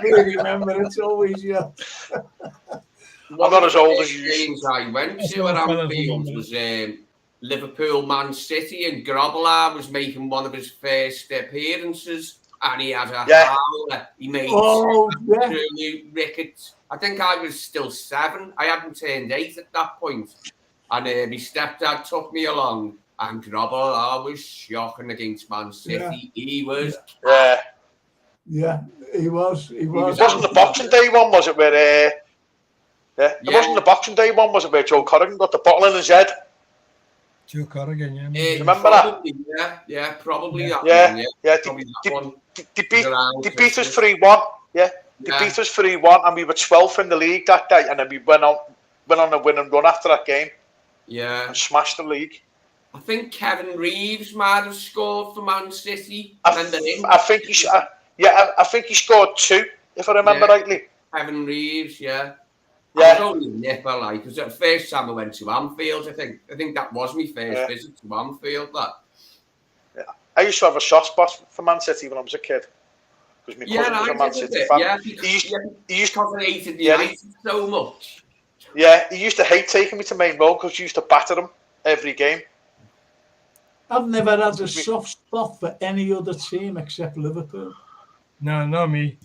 We remember it. It's always, I'm not as old as you. Games I went to at Anfield was Liverpool, Man City, and Carlyle was making one of his first appearances, and he had a howler. He made absolute rickets. I think I was still 7. I hadn't turned 8 at that point. And my stepdad took me along, and Carlyle was shocking against Man City. Yeah. He was. Yeah, he was. It wasn't the Boxing Day one, was it? Where it wasn't the Boxing Day one, was it? Where Joe Corrigan got the bottle in his head. Joe Corrigan, yeah. Remember probably, that? Yeah, probably that one. They beat us 3-1. Yeah, they beat us 3-1, and we were 12th in the league that day, and then we went on a winning run after that game. Yeah, and smashed the league. I think Kevin Reeves might have scored for Man City. I think he scored 2, if I remember rightly. Kevin Reeves, I was only a nipper, like, because the first time I went to Anfield, I think that was my first visit to Anfield. I used to have a soft spot for Man City when I was a kid. Because my cousin was a Man City fan. Yeah, he used to hated United so much. Yeah, he used to hate taking me to Main Road because he used to batter him every game. I've never had a soft spot for any other team except Liverpool. No, not me.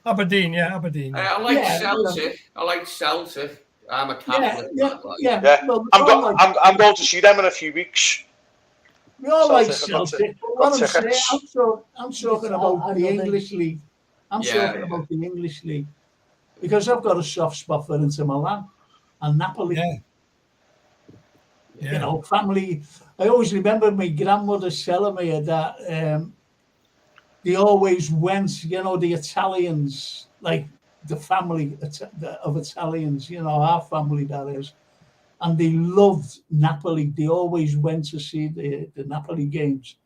Aberdeen. I like Celtic. I like Celtic. I'm a Catholic. Yeah. Well, I'm going to see them in a few weeks. We all like Celtic. What I'm talking about the English league. I'm talking about the English league because I've got a soft spot for Inter Milan and Napoli. You know, family. I always remember my grandmother telling me that they always went, you know, the Italians, like the family of Italians, you know, our family that is, and they loved Napoli. They always went to see the Napoli games,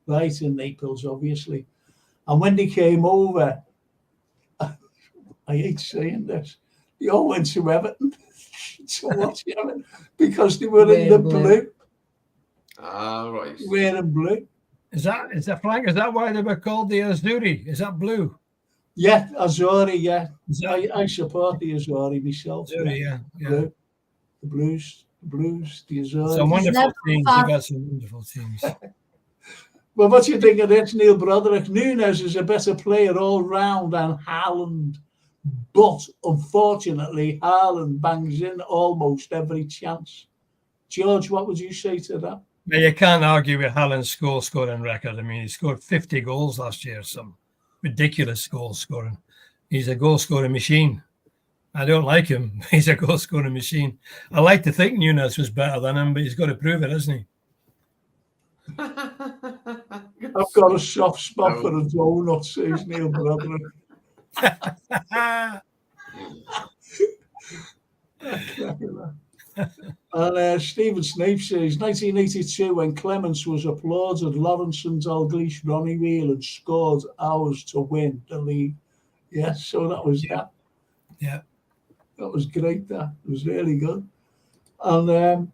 right, in Naples, obviously. And when they came over, I hate saying this, they all went to Everton to watch Everton because they were in the blue. Right. Wearing blue. Is that Frank? Is that why they were called the Azzurri? Is that blue? Yeah, Azzurri, yeah. I support the Azzurri myself. Azzurri, Blue. The Blues, the Azzurri. Some wonderful teams. They've got some wonderful teams. Well, what do you think of this, Neil Broderick? Nunes is a better player all round than Haaland, but unfortunately, Haaland bangs in almost every chance. George, what would you say to that? Now, you can't argue with Haaland's goal scoring record. I mean, he scored 50 goals last year, some ridiculous goal scoring. He's a goal scoring machine. I don't like him, but he's a goal scoring machine. I like to think Nunes was better than him, but he's got to prove it, hasn't he? I've got a soft spot for a donut, says Neil Broderick. And Stephen Snape says 1982 when Clements was applauded, Lawrence and Dalglish, Ronnie Whelan scored ours to win the league. Yes, so that was that. Yeah, that was great. That it was really good. And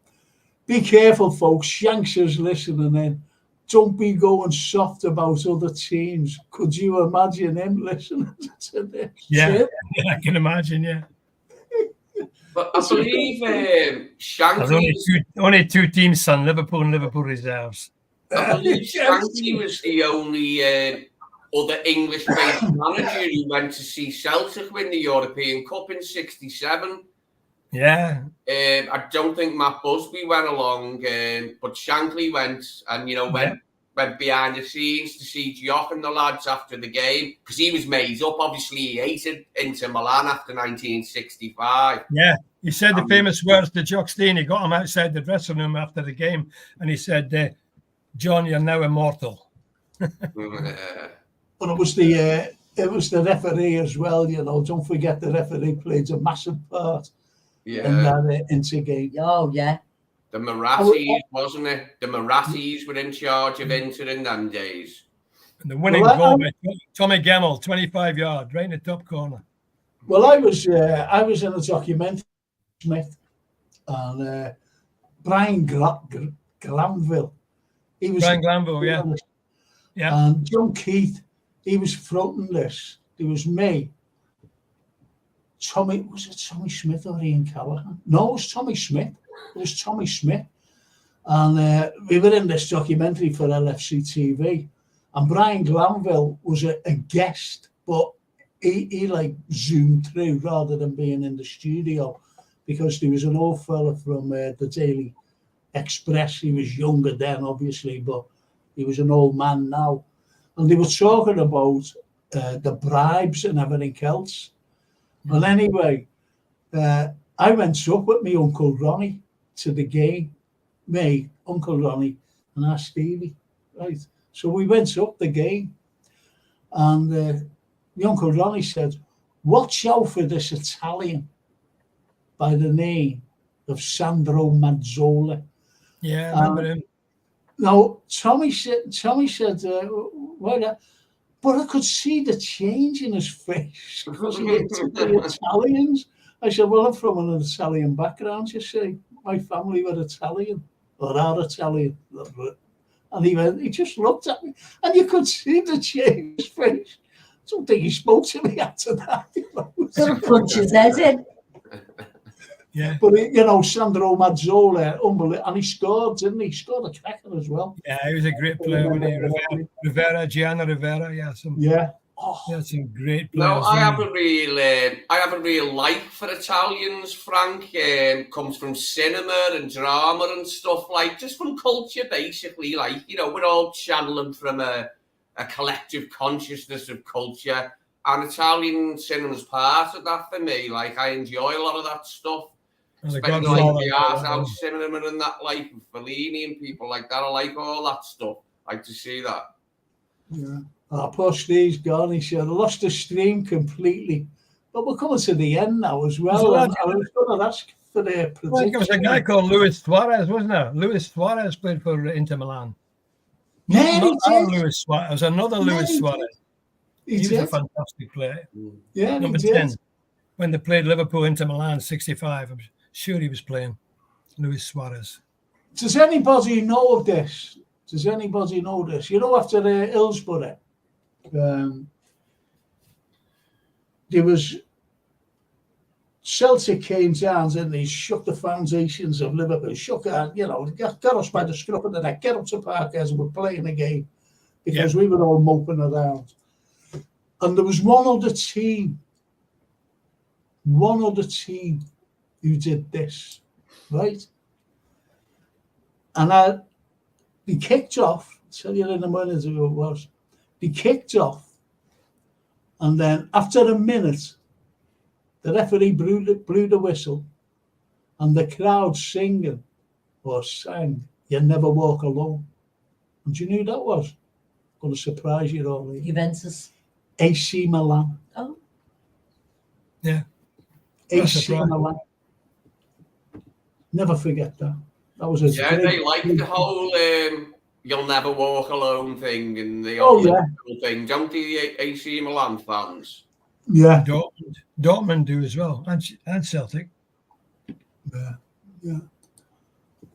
be careful, folks. Shanks is listening in. Don't be going soft about other teams. Could you imagine him listening to this? Yeah, I can imagine. Yeah. But I believe Shankly... only two teams, son, Liverpool and Liverpool reserves. I believe Shankly was the only other English-based manager who went to see Celtic win the European Cup in '67. Yeah. I don't think Matt Busby went along, but Shankly went and, went behind the scenes to see Jock and the lads after the game because he was made up. Obviously, he hated Inter Milan after 1965. Yeah, he said the famous words to Jock Stein. He got him outside the dressing room after the game and he said, John, you're now immortal. But it was the referee as well, Don't forget the referee played a massive part in that Inter game. Oh, yeah. The Marathis, wasn't it? The Marathis were in charge of Inter in them days. And the winning goal by Tommy Gemmell, 25 yards, right in the top corner. Well, I was in a documentary, Smith, and Brian Glanville. Brian Glanville, yeah. And John Keith, he was fronting this. It was me. Was it Tommy Smith or Ian Callaghan? No, it was Tommy Smith. And we were in this documentary for LFC TV, and Brian Glanville was a guest, but he like zoomed through rather than being in the studio, because there was an old fella from the Daily Express. He was younger then, obviously, but he was an old man now. And they were talking about the bribes and everything else. Well, anyway, I went up with my Uncle Ronnie to the game. Me, Uncle Ronnie, and our Stevie, right? So we went up the game, and my Uncle Ronnie said, "Watch out for this Italian by the name of Sandro Mazzola." Yeah, I remember him. Now, Tommy said, "Well, but I could see the change in his face because he hated the Italians." I said, "Well, I'm from an Italian background, you see. My family were Italian, or are Italian." And he just looked at me, and you could see the change in his face. I don't think he spoke to me after that. Sort of punch his head in. Yeah. But, Sandro Mazzola, unbelievable. And he scored, didn't he? He scored a cracker as well. Yeah, he was a great player, wasn't he? Gianna Rivera, yeah. Yeah. Yeah, some great players. No, I have a real like for Italians, Frank. Comes from cinema and drama and stuff, like, just from culture, basically. Like, we're all channeling from a collective consciousness of culture, and Italian cinema's part of that for me. Like, I enjoy a lot of that stuff. Especially like the art house cinema and that, like Fellini and people like that. I like all that stuff. I like to see that. Yeah. Poor Steve's gone. He said, "I lost the stream completely." But we're coming to the end now as well. I was going to ask for their prediction. Well, there was a guy called Luis Suarez, wasn't there? Luis Suarez played for Inter Milan. Yeah, Not Luis Suarez. There was another Luis Suarez. He was a fantastic player. Yeah, Number 10. When they played Liverpool Inter Milan 65, I'm sure he was playing. Luis Suarez. Does anybody know of this? After Hillsborough, there was Celtic came down and they shook the foundations of Liverpool, got us by the scruff of the neck, get up to Parkers and we're playing a game, because we were all moping around. And there was one other team who did this, right? And they kicked off. I'll tell you in a minute who it was. They kicked off, and then after a minute, the referee blew the whistle, and the crowd sang, "You never walk alone." And do you know who that was? I'm going to surprise you all. Juventus. AC Milan. Oh. Yeah. AC Milan. Never forget that. That was they like the whole "you'll never walk alone" thing and the thing, don't the AC Milan fans? Yeah. Dortmund do as well, and Celtic. Yeah.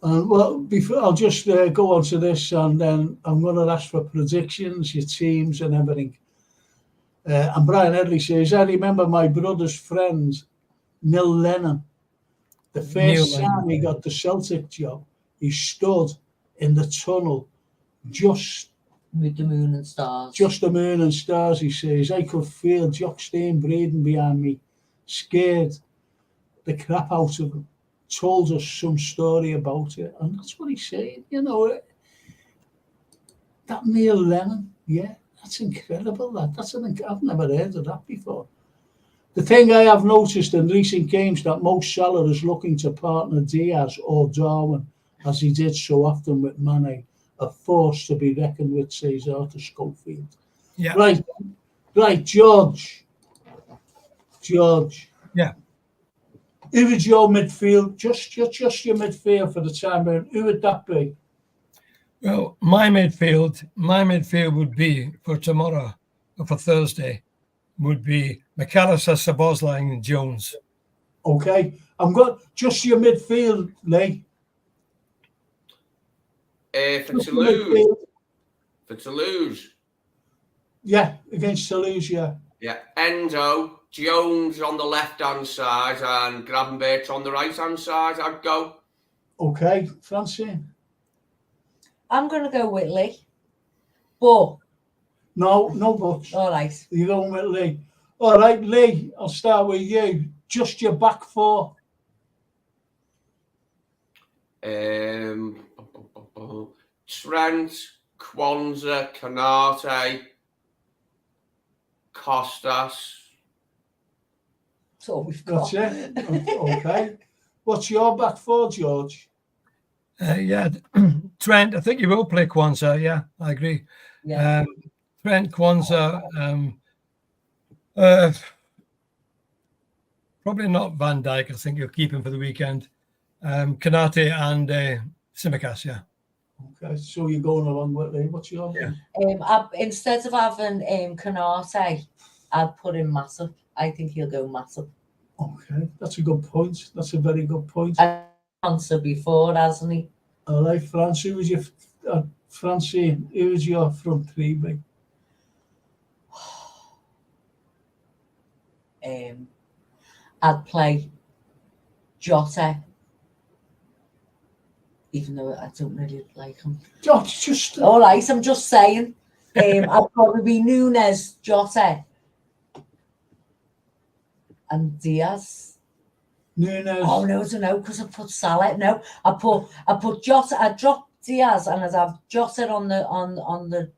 Well, before I'll just go on to this, and then I'm going to ask for predictions, your teams, and everything. And Brian Edley says, "I remember my brother's friend, Neil Lennon. The first time he got the Celtic job, he stood in the tunnel just with the moon and stars. Just the moon and stars," he says. "I could feel Jock Stein breathing behind me, scared the crap out of him. Told us some story about it." And that's what he's saying, That Neil Lennon, that's incredible. I've never heard of that before. The thing I have noticed in recent games that Mo Salah is looking to partner Diaz or Darwin, as he did so often with Mane, a force to be reckoned with, says Arthur Schofield. Yeah. Right, George. Yeah. Who is your midfield? Just your midfield for the time being. Who would that be? Well, my midfield would be for tomorrow, or for Thursday, would be McAllister, Szoboszlai, and Jones. Okay. I'm good. Just your midfield, Lee. For Toulouse. Yeah, against Toulouse, yeah. Yeah, Endo, Jones on the left-hand side and Gravenberch on the right-hand side, I'd go. Okay, Francine. I'm going to go with Lee. But, No buts. all right. You're going with Lee. All right, Lee, I'll start with you. Just your back four. Trent, Kwanzaa, Kanate, Costas. So we've got. That's it. Okay. What's your back four, George? Yeah, Trent. I think you will play Kwanzaa. Yeah, I agree. Yeah. Trent, Kwanzaa. Probably not Van Dijk. I think you'll keep him for the weekend. Kanate and Tsimikas. Yeah. Okay, so you're going along with Lee. What's your Yeah. Instead of having Kanate, I'd put in Massive. I think he'll go Massive. Okay, that's a good point. That's a very good point. Answer before, hasn't he? All right, France, who was your Francine? Who was your front three, big? I'd play Jota, even though I don't really like him. George, just All right, I'm just saying. I'd probably be Nunes, Jota, and Diaz. Nunes. Oh no, because I put Salah. No, I put Jota. I drop Diaz and I'd have Jota on the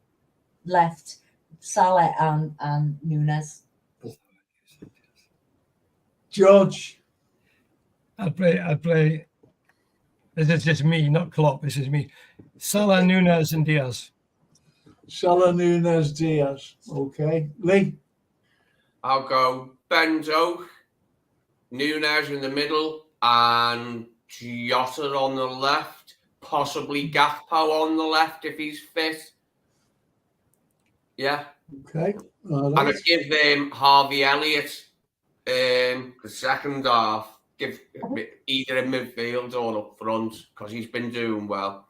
left, Salah and Nunes. George. I'd play. This is just me, not Klopp. This is me. Salah, Nunes, and Diaz. Salah, Nunes, Diaz. Okay. Lee. I'll go Benzo, Nunes in the middle, and Jota on the left. Possibly Gakpo on the left if he's fit. Yeah. Okay. All And right. I'd give Harvey Elliott the second half. Give either in midfield or up front because he's been doing well.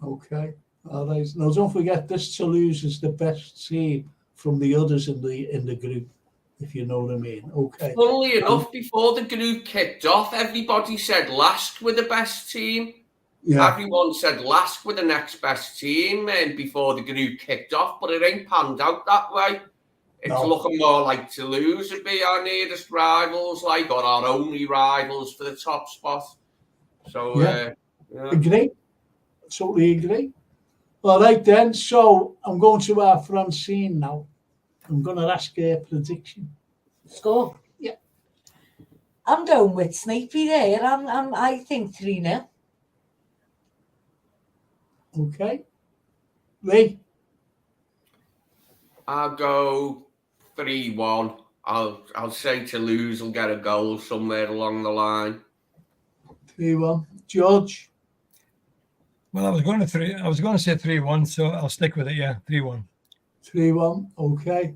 Okay. All right. Now, don't forget, this Toulouse is the best team from the others in the group, if you know what I mean. Okay. Funnily enough, before the group kicked off, everybody said Lask were the best team. Yeah. Everyone said Lask were the next best team before the group kicked off, but it ain't panned out that way. It's No. looking more like Toulouse would be our nearest rivals, or our only rivals for the top spot. So, Yeah. yeah. Agree. Totally agree. All right, then. So I'm going to our Francine now. I'm going to ask her prediction. Score. Yeah. I'm going with Snapey there. I think 3-0. Okay. Lee. I'll go 3-1. I'll say Toulouse will get a goal somewhere along the line. 3-1. George. Well, I was going to say 3-1, so I'll stick with it. Yeah, 3-1. 3-1. Okay.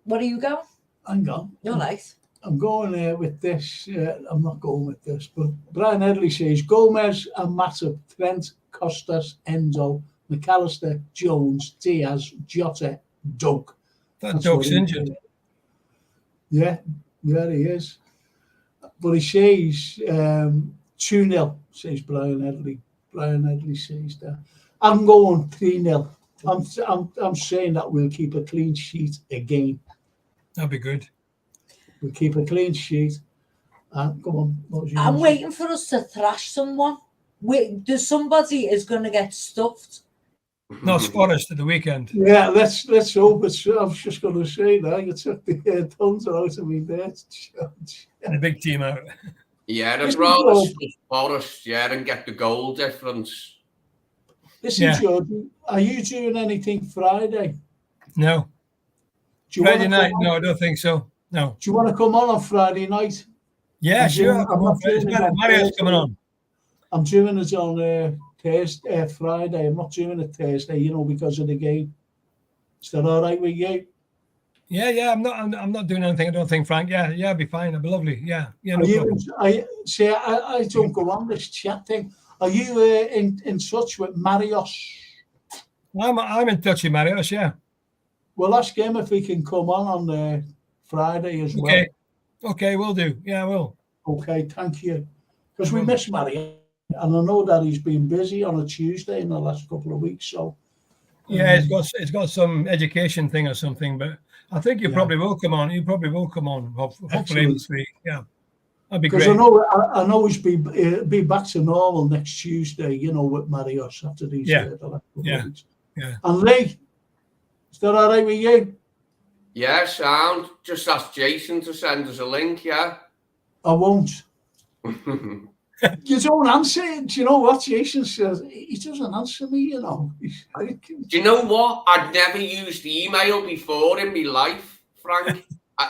What do you go? Hang on. You're nice. I'm going with this. I'm not going with this, but Brian Headley says Gomez and Matip, Trent, Costas, Enzo, McAllister, Jones, Diaz, Jota, Doug. That That's Doug's what he injured. said. Yeah, he is. But he says 2-0, says Brian Headley. Brian Headley says that. I'm going 3-0. I'm saying that we'll keep a clean sheet again. That'd be good. We'll keep a clean sheet. Come on. What was your I'm answer? waiting for us to thrash someone. There's somebody is going to get stuffed. No, it's Forest at the weekend. Yeah, let's hope it's. I was just going to say that you took the tons out of me there, George. And a big team out. Yeah, I'd Listen, rather George. stuff Forest, and get the goal difference. Listen, Yeah. George, are you doing anything Friday? No. Do you Friday wanna night? come No, on? I don't think so. No. Do you want to come on Friday night? Yeah, I'm sure. doing- I'm not doing it on Mario's Thursday. coming on. I'm doing it on Thursday, Friday. I'm not doing it Thursday, because of the game. Is that all right with you? Yeah. I'm not doing anything. I don't think, Frank. Yeah, it'd be fine. It'd be lovely. Yeah. No Are you? problem. I don't go on this chat thing. Are you in touch with Marios? I'm in touch with Marios. Yeah. Well, ask him if he can come on Friday as well. Okay, we'll do. Yeah, I will. Okay, thank you. Because we miss Marios. And I know that he's been busy on a Tuesday in the last couple of weeks. So Yeah, it's got some education thing or something, but I think you probably will come on. You probably will come on. Hopefully this week. Yeah, that'd be because great. I know he's be back to normal next Tuesday. You know, with Marios after these the last couple of weeks. Yeah. And Lee, is that all right with you? Yeah, sound. Just ask Jason to send us a link. Yeah. I won't. You don't answer it. Do you know what Jason says? He doesn't answer me, you know. Do you know what? I'd never used email before in my life, Frank.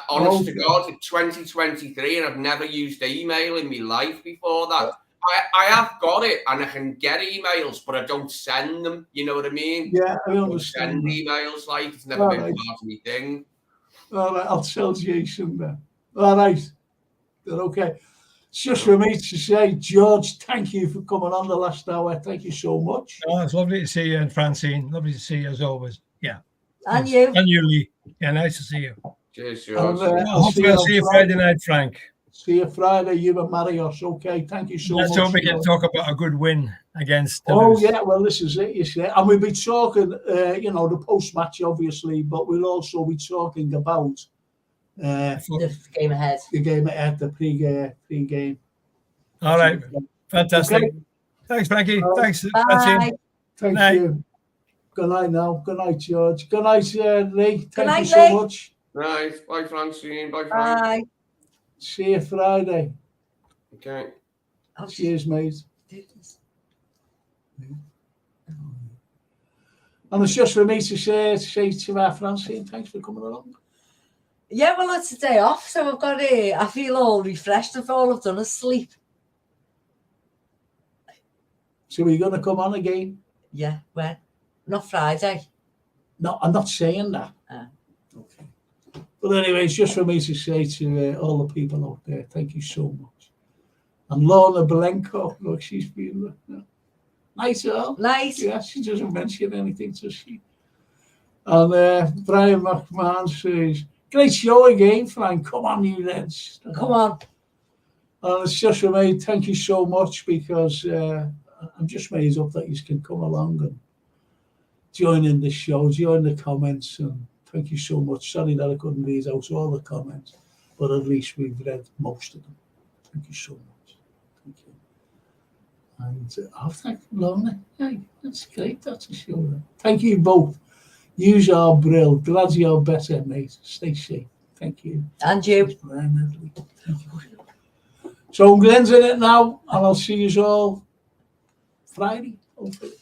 Honest to God, it's 2023 and I've never used email in my life before that. I have got it and I can get emails, but I don't send them. You know what I mean? Yeah, I don't understand. send emails, like, it's never been part of my thing. All right, I'll tell Jason then. All right. Okay. It's just for me to say, George, thank you for coming on the last hour. Thank you so much. Oh, it's lovely to see you, and Francine. Lovely to see you as always. Yeah. And you. And you, Lee. Yeah, nice to see you. Cheers, George. Hopefully I'll see you Friday night, Frank. See you Friday, you and Marios. Okay, thank you so much. Let's hope we can talk about a good win against Toulouse. Yeah, well, this is it, you see. And we'll be talking, the post-match, obviously, but we'll also be talking about the game ahead. The game ahead, the pre-game. All right. Fantastic. Okay. Thanks, Frankie. Thanks, Francine. Thank you. Good night now. Good night, George. Good night, Lee. Thank you so much. Nice. Bye, Francine. Bye, Frank. Bye. See you Friday. Okay. Cheers, mate. And it's just for me to say to our Francine, thanks for coming along. Yeah, well, it's a day off, so I've got I feel all refreshed of all I've done is sleep. So are you going to come on again? Yeah, when? Not Friday. No, I'm not saying that. Okay. But anyway, it's just for me to say to all the people out there, thank you so much. And Lorna Belenko, look, she's been nice, girl. Nice. Yeah, she doesn't mention anything, does she? And Brian McMahon says, great show again, Frank. Come on, you Reds. Come on. And it's just for me, thank you so much, because I'm just made up that you can come along and join in the show, join the comments, and thank you so much. Sorry that I couldn't read out all the comments, but at least we've read most of them. Thank you so much. Thank you. And thank you, Lorna. Hey, that's great. That's a show. Thank you both. Use our brill. Glad you're better, mate. Stay safe. Thank you. And you. Thank you. So I'm Glenn's in it now, and I'll see you all Friday. Hopefully.